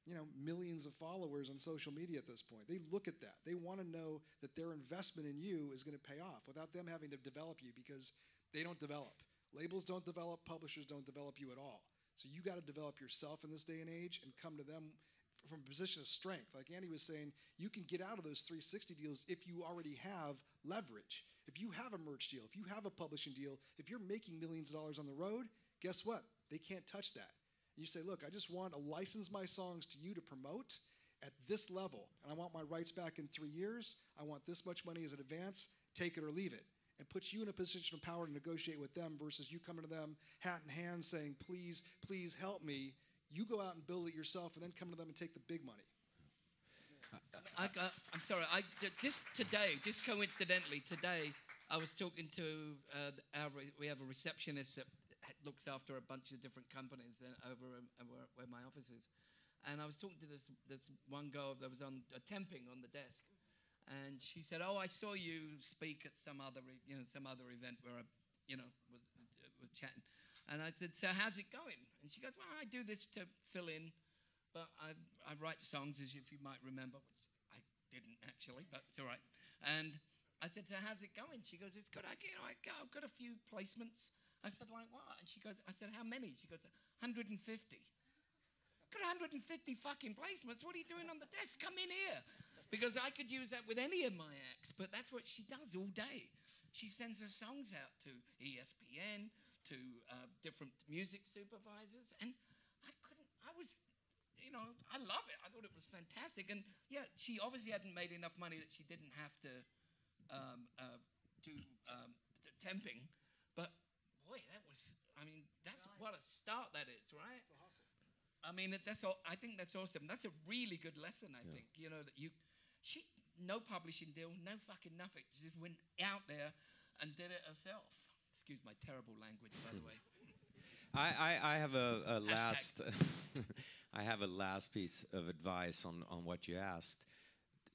you know, millions of followers on social media at this point. They look at that. They want to know that their investment in you is going to pay off without them having to develop you, because they don't develop. Labels don't develop. Publishers don't develop you at all. So you got to develop yourself in this day and age and come to them from a position of strength. Like Andy was saying, you can get out of those 360 deals if you already have leverage. If you have a merch deal, if you have a publishing deal, if you're making millions of dollars on the road, guess what? They can't touch that. And you say, look, I just want to license my songs to you to promote at this level, and I want my rights back in 3 years. I want this much money as an advance. Take it or leave it. And puts you in a position of power to negotiate with them versus you coming to them hat in hand saying, please, please help me. You go out and build it yourself and then come to them and take the big money. I'm sorry. Just coincidentally, today I was talking to we have a receptionist that looks after a bunch of different companies over where my office is, and I was talking to this one girl that was on temping on the desk, and she said, "Oh, I saw you speak at some other event where I was chatting," and I said, "So how's it going?" And she goes, "Well, I do this to fill in, but I write songs, as if you might remember, which I didn't actually, but it's all right." And I said, "So how's it going?" She goes, "It's good. I've got a few placements." I said, "Like what?" And she goes, I said, "How many?" She goes, 150. Got 150 fucking placements. What are you doing on the desk? Come in here. Because I could use that with any of my acts, but that's what she does all day. She sends her songs out to ESPN, to different music supervisors, and I love it. I thought it was fantastic. And yeah, she obviously hadn't made enough money that she didn't have to do temping. But boy, that's what a start that is, right? It's awesome. I mean, I think that's awesome. That's a really good lesson, I think. She, no publishing deal, no fucking nothing. She just went out there and did it herself. Excuse my terrible language, by the way. I have a last I have a last piece of advice on what you asked.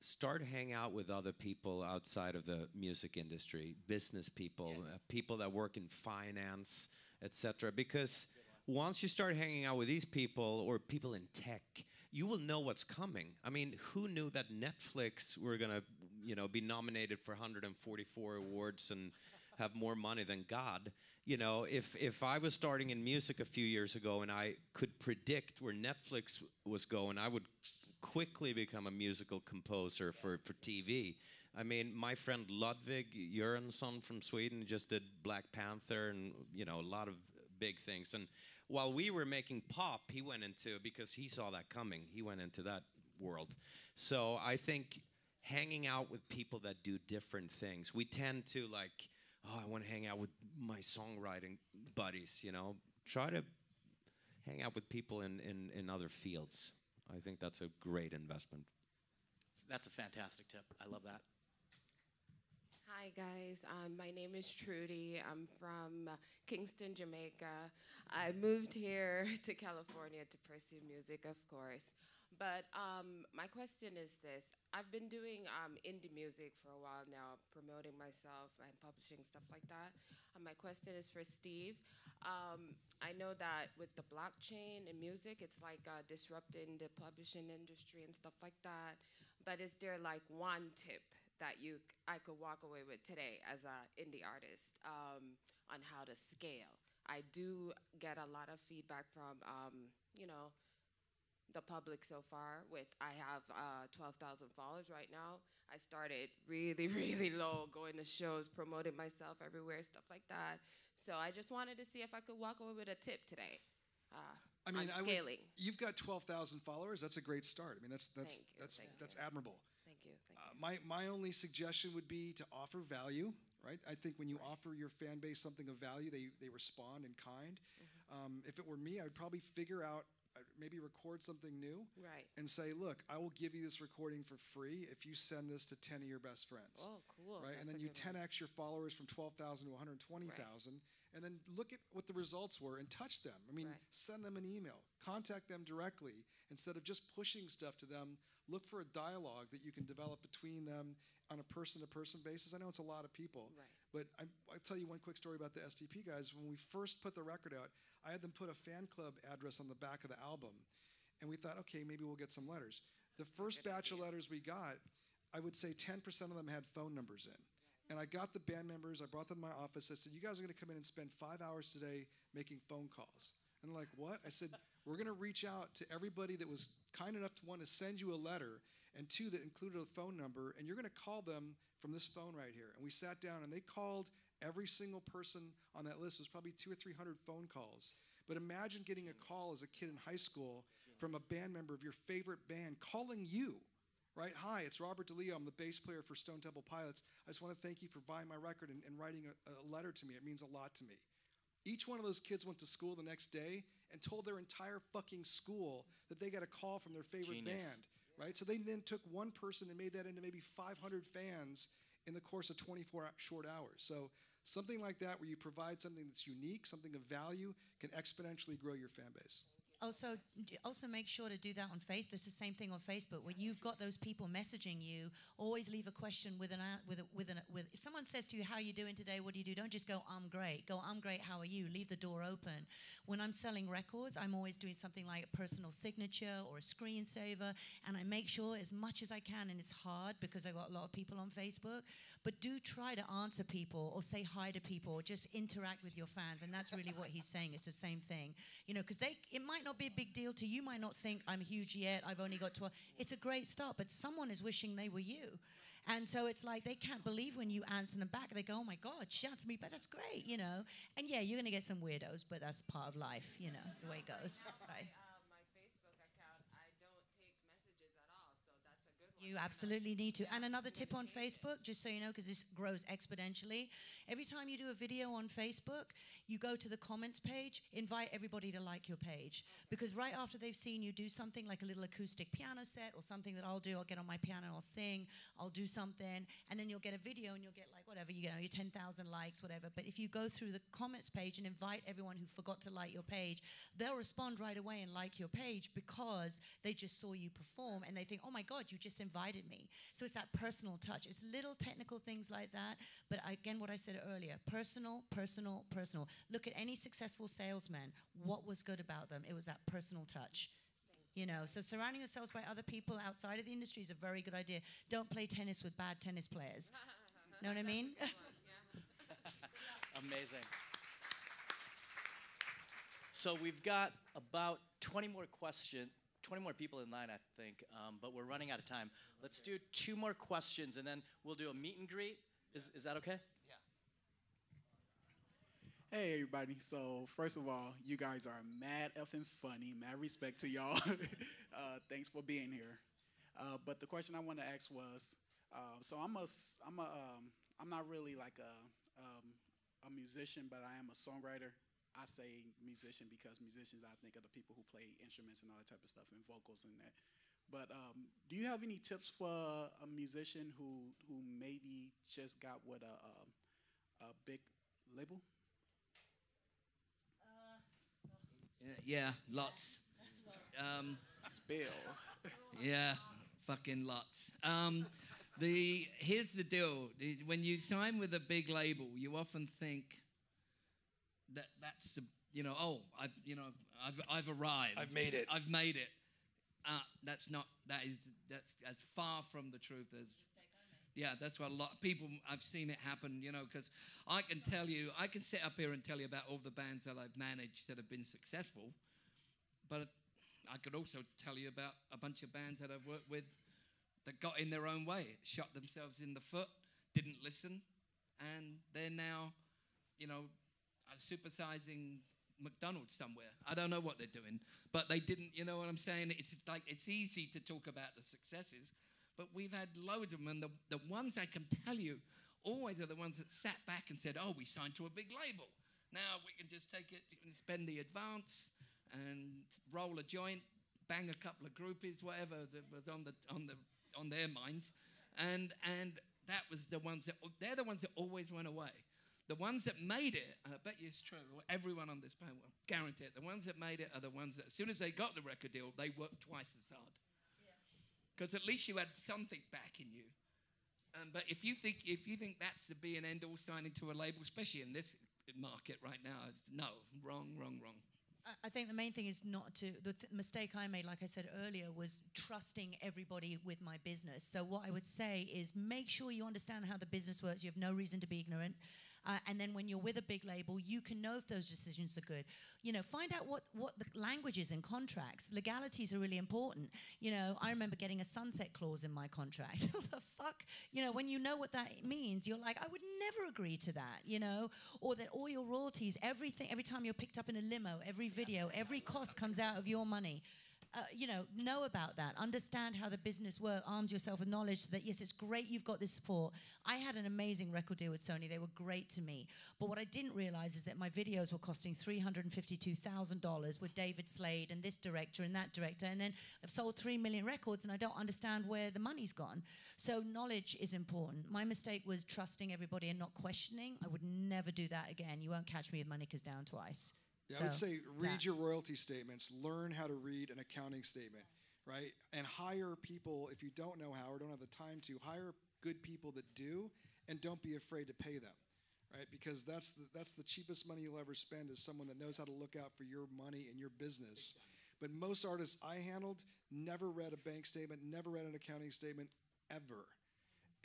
Start hanging out with other people outside of the music industry, business people, yes. People that work in finance, etc. Because once you start hanging out with these people or people in tech, you will know what's coming. I mean, who knew that Netflix were gonna, be nominated for 144 awards and have more money than God? If I was starting in music a few years ago and I could predict where Netflix was going, I would quickly become a musical composer for TV. I mean, my friend Ludwig Göransson from Sweden just did Black Panther and, a lot of big things. And while we were making pop, he went into, because he saw that coming, he went into that world. So I think hanging out with people that do different things, we tend to I want to hang out with my songwriting buddies, Try to hang out with people in other fields. I think that's a great investment. That's a fantastic tip. I love that. Hi, guys. My name is Trudy. I'm from Kingston, Jamaica. I moved here to California to pursue music, of course. But my question is this. I've been doing indie music for a while now, promoting myself and publishing stuff like that. My question is for Steve. I know that with the blockchain and music, it's disrupting the publishing industry and stuff like that. But is there one tip that I could walk away with today as an indie artist on how to scale? I do get a lot of feedback from, the public so far. I have 12,000 followers right now. I started really, really low, going to shows, promoting myself everywhere, stuff like that. So I just wanted to see if I could walk away with a tip today on scaling. You've got 12,000 followers. That's a great start. I mean, that's admirable. Thank you. My only suggestion would be to offer value, right? I think when you offer your fan base something of value, they respond in kind. Mm-hmm. If it were me, I would probably figure out, maybe record something new, right, and say, look, I will give you this recording for free if you send this to 10 of your best friends. Oh, cool. Right, that's and then you 10x your followers from 12,000 to 120,000, right, and then look at what the results were and touch them. I mean, right, send them an email, contact them directly instead of just pushing stuff to them. Look for a dialogue that you can develop between them on a person-to-person basis. I know it's a lot of people, right, but I'll tell you one quick story about the STP guys. When we first put the record out, I had them put a fan club address on the back of the album, and we thought, okay, maybe we'll get some letters. The first batch of letters we got, I would say 10% of them had phone numbers in. And I got the band members, I brought them to my office, I said, you guys are gonna come in and spend 5 hours today making phone calls. And they're like, what? I said, we're going to reach out to everybody that was kind enough to, one, to send you a letter, and two, that included a phone number, and you're going to call them from this phone right here. And we sat down, and they called every single person on that list. It was probably 200 or 300 phone calls. But imagine getting a call as a kid in high school from a band member of your favorite band calling you, right? Hi, it's Robert DeLeo. I'm the bass player for Stone Temple Pilots. I just want to thank you for buying my record and writing a letter to me. It means a lot to me. Each one of those kids went to school the next day and told their entire fucking school that they got a call from their favorite band, right? So they then took one person and made that into maybe 500 fans in the course of 24 short hours. So something like that, where you provide something that's unique, something of value, can exponentially grow your fan base. Also make sure to do that on Facebook. It's the same thing on Facebook. When you've got those people messaging you, always leave a question with if someone says to you, how are you doing today? What do you do? Don't just go, I'm great. Go, I'm great. How are you? Leave the door open. When I'm selling records, I'm always doing something like a personal signature or a screensaver, and I make sure as much as I can, and it's hard because I've got a lot of people on Facebook, but do try to answer people or say hi to people or just interact with your fans, and that's really what he's saying. It's the same thing. You know, because it might not be a big deal to you, might not think I'm huge yet, I've only got 12. It's a great start, but someone is wishing they were you. And so it's like they can't believe when you answer them back. They go, oh my God, she answered me, but that's great, you know. And yeah, you're going to get some weirdos, but that's part of life, you know. It's the way it goes, right? My Facebook account, I don't take messages at all, so that's a good one. You absolutely need to. And another tip on Facebook, just so you know, because this grows exponentially, every time you do a video on Facebook, you go to the comments page, invite everybody to like your page. Because right after they've seen you do something like a little acoustic piano set or something that I'll do, I'll get on my piano, I'll sing, I'll do something, and then you'll get a video and you'll get like whatever, you know, your 10,000 likes, whatever. But if you go through the comments page and invite everyone who forgot to like your page, they'll respond right away and like your page because they just saw you perform and they think, oh my God, you just invited me. So it's that personal touch. It's little technical things like that. But again, what I said earlier, personal, personal, personal. Look at any successful salesman. What was good about them? It was that personal touch. You know, so surrounding yourselves by other people outside of the industry is a very good idea. Don't play tennis with bad tennis players. Know what I mean? Amazing. So we've got about 20 more people in line, I think, but we're running out of time. Let's do 2 more questions, and then we'll do a meet and greet. Is that okay? Hey everybody, so first of all, you guys are mad effing funny, mad respect to y'all. Thanks for being here. But the question I want to ask was, so I'm not really like a musician, but I am a songwriter. I say musician because musicians, I think, are the people who play instruments and all that type of stuff and vocals and that. But do you have any tips for a musician who maybe just got with a big label? Yeah, lots. Spill. Yeah, fucking lots. Here's the deal. When you sign with a big label, you often think that's I've arrived. I've made it. I've made it. That's as far from the truth as. Yeah, that's what a lot of people, I've seen it happen, you know, because I can sit up here and tell you about all the bands that I've managed that have been successful, but I could also tell you about a bunch of bands that I've worked with that got in their own way, shot themselves in the foot, didn't listen, and they're now, you know, supersizing McDonald's somewhere. I don't know what they're doing, but they didn't, you know what I'm saying? It's like, it's easy to talk about the successes, but we've had loads of them, and the ones I can tell you always are the ones that sat back and said, oh, we signed to a big label. Now we can just take it and spend the advance and roll a joint, bang a couple of groupies, whatever that was on their minds. And that was they're the ones that always went away. The ones that made it, and I bet you it's true, everyone on this panel will guarantee it, the ones that made it are the ones that as soon as they got the record deal, they worked twice as hard. Because at least you had something back in you. But if you think that's the be and end all signing to a label, especially in this market right now, no, wrong. I think the main thing is not to, the mistake I made, like I said earlier, was trusting everybody with my business. So what I would say is make sure you understand how the business works. You have no reason to be ignorant. And then when you're with a big label, you can know if those decisions are good. You know, find out what the language is in contracts. Legalities are really important. You know, I remember getting a sunset clause in my contract. What the fuck? You know, when you know what that means, you're like, I would never agree to that, you know? Or that all your royalties, everything, every time you're picked up in a limo, every video, every cost comes out of your money. You know about that. Understand how the business works. Arm yourself with knowledge so that, yes, it's great you've got this support. I had an amazing record deal with Sony. They were great to me. But what I didn't realize is that my videos were costing $352,000 with David Slade and this director and that director. And then I've sold 3 million records and I don't understand where the money's gone. So knowledge is important. My mistake was trusting everybody and not questioning. I would never do that again. You won't catch me with my knickers down twice. Yeah, I would say read your royalty statements, learn how to read an accounting statement, right? And hire people, if you don't know how or don't have the time to, hire good people that do, and don't be afraid to pay them, right? Because that's the cheapest money you'll ever spend is someone that knows how to look out for your money and your business. But most artists I handled never read a bank statement, never read an accounting statement, ever.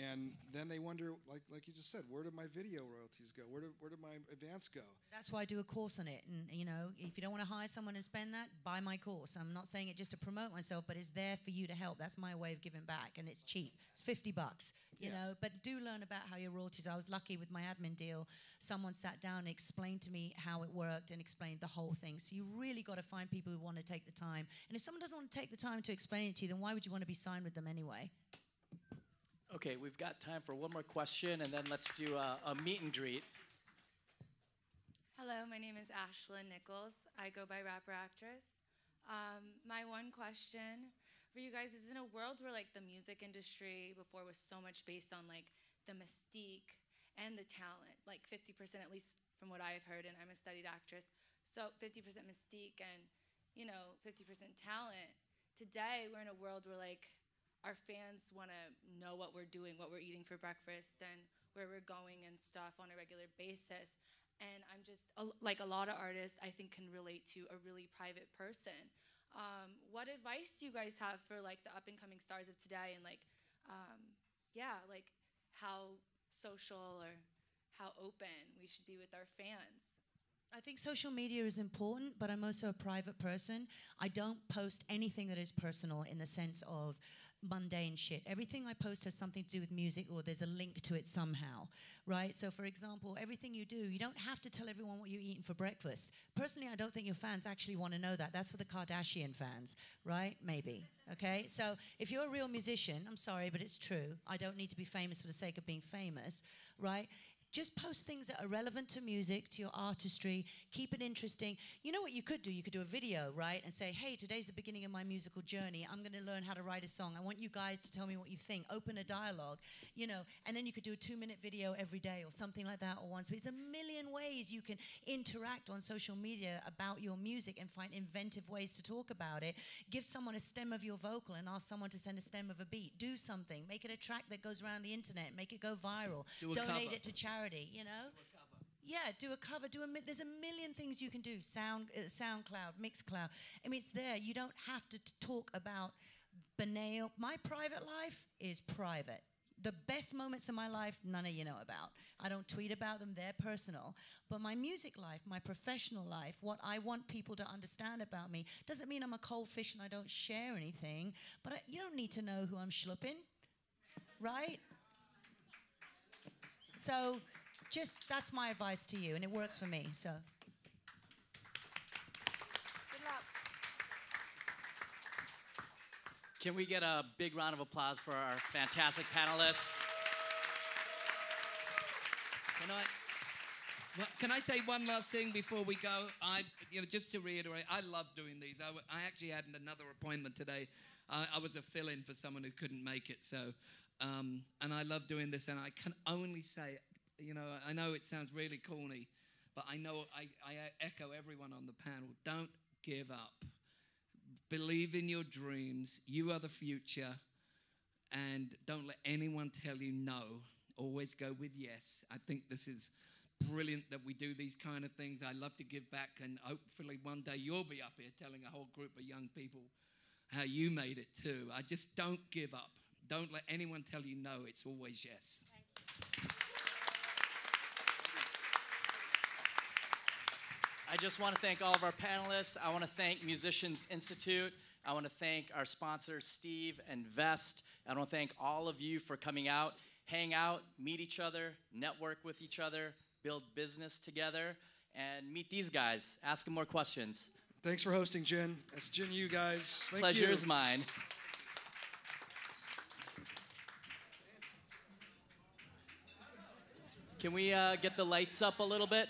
And then they wonder, like you just said, where did my video royalties go? Where did my advance go? That's why I do a course on it. And, you know, if you don't want to hire someone and spend that, buy my course. I'm not saying it just to promote myself, but it's there for you to help. That's my way of giving back. And it's cheap. It's $50, you know. But do learn about how your royalties are. I was lucky with my admin deal. Someone sat down and explained to me how it worked and explained the whole thing. So you really got to find people who want to take the time. And if someone doesn't want to take the time to explain it to you, then why would you want to be signed with them anyway? Okay, we've got time for one more question, and then let's do a meet and greet. Hello, my name is Ashlyn Nichols. I go by rapper actress. My one question for you guys is, in a world where like the music industry before was so much based on like the mystique and the talent, like 50% at least from what I've heard, and I'm a studied actress, so 50% mystique and, you know, 50% talent. Today we're in a world where like our fans want to know what we're doing, what we're eating for breakfast, and where we're going and stuff on a regular basis. And I'm just, like a lot of artists, I think can relate to a really private person. What advice do you guys have for like the up-and-coming stars of today, and like, like how social or how open we should be with our fans? I think social media is important, but I'm also a private person. I don't post anything that is personal in the sense of mundane shit. Everything I post has something to do with music, or there's a link to it somehow, right? So for example, everything you do, you don't have to tell everyone what you're eating for breakfast. Personally, I don't think your fans actually want to know that. That's for the Kardashian fans, right? Maybe, okay? So if you're a real musician, I'm sorry, but it's true. I don't need to be famous for the sake of being famous, right? Just post things that are relevant to music, to your artistry. Keep it interesting. You know what you could do? You could do a video, right? And say, hey, today's the beginning of my musical journey. I'm going to learn how to write a song. I want you guys to tell me what you think. Open a dialogue, you know. And then you could do a 2-minute video every day or something like that, or once. There's a million ways you can interact on social media about your music and find inventive ways to talk about it. Give someone a stem of your vocal and ask someone to send a stem of a beat. Do something. Make it a track that goes around the internet. Make it go viral. Donate it to charity. You know, do a cover. There's a million things you can do. SoundCloud, Mixcloud. I mean, it's there. You don't have to talk about banal. My private life is private. The best moments of my life, none of you know about. I don't tweet about them. They're personal. But my music life, my professional life, what I want people to understand about me, doesn't mean I'm a cold fish and I don't share anything. But you don't need to know who I'm schlupping, right? So that's my advice to you, and it works for me, so. Good luck. Can we get a big round of applause for our fantastic panelists? Can I say one last thing before we go? Just to reiterate, I love doing these. I actually had another appointment today. I was a fill-in for someone who couldn't make it, so. And I love doing this, and I can only say, I know it sounds really corny, but I know I echo everyone on the panel. Don't give up. Believe in your dreams. You are the future, and don't let anyone tell you no. Always go with yes. I think this is brilliant that we do these kind of things. I love to give back, and hopefully one day you'll be up here telling a whole group of young people how you made it too. I just don't give up. Don't let anyone tell you no. It's always yes. Thank you. I just want to thank all of our panelists. I want to thank Musicians Institute. I want to thank our sponsors, Steve and Vezt. I want to thank all of you for coming out, hang out, meet each other, network with each other, build business together, and meet these guys. Ask them more questions. Thanks for hosting, Jen. That's Jen, you guys. Thank Pleasure you. is mine. Can we get the lights up a little bit?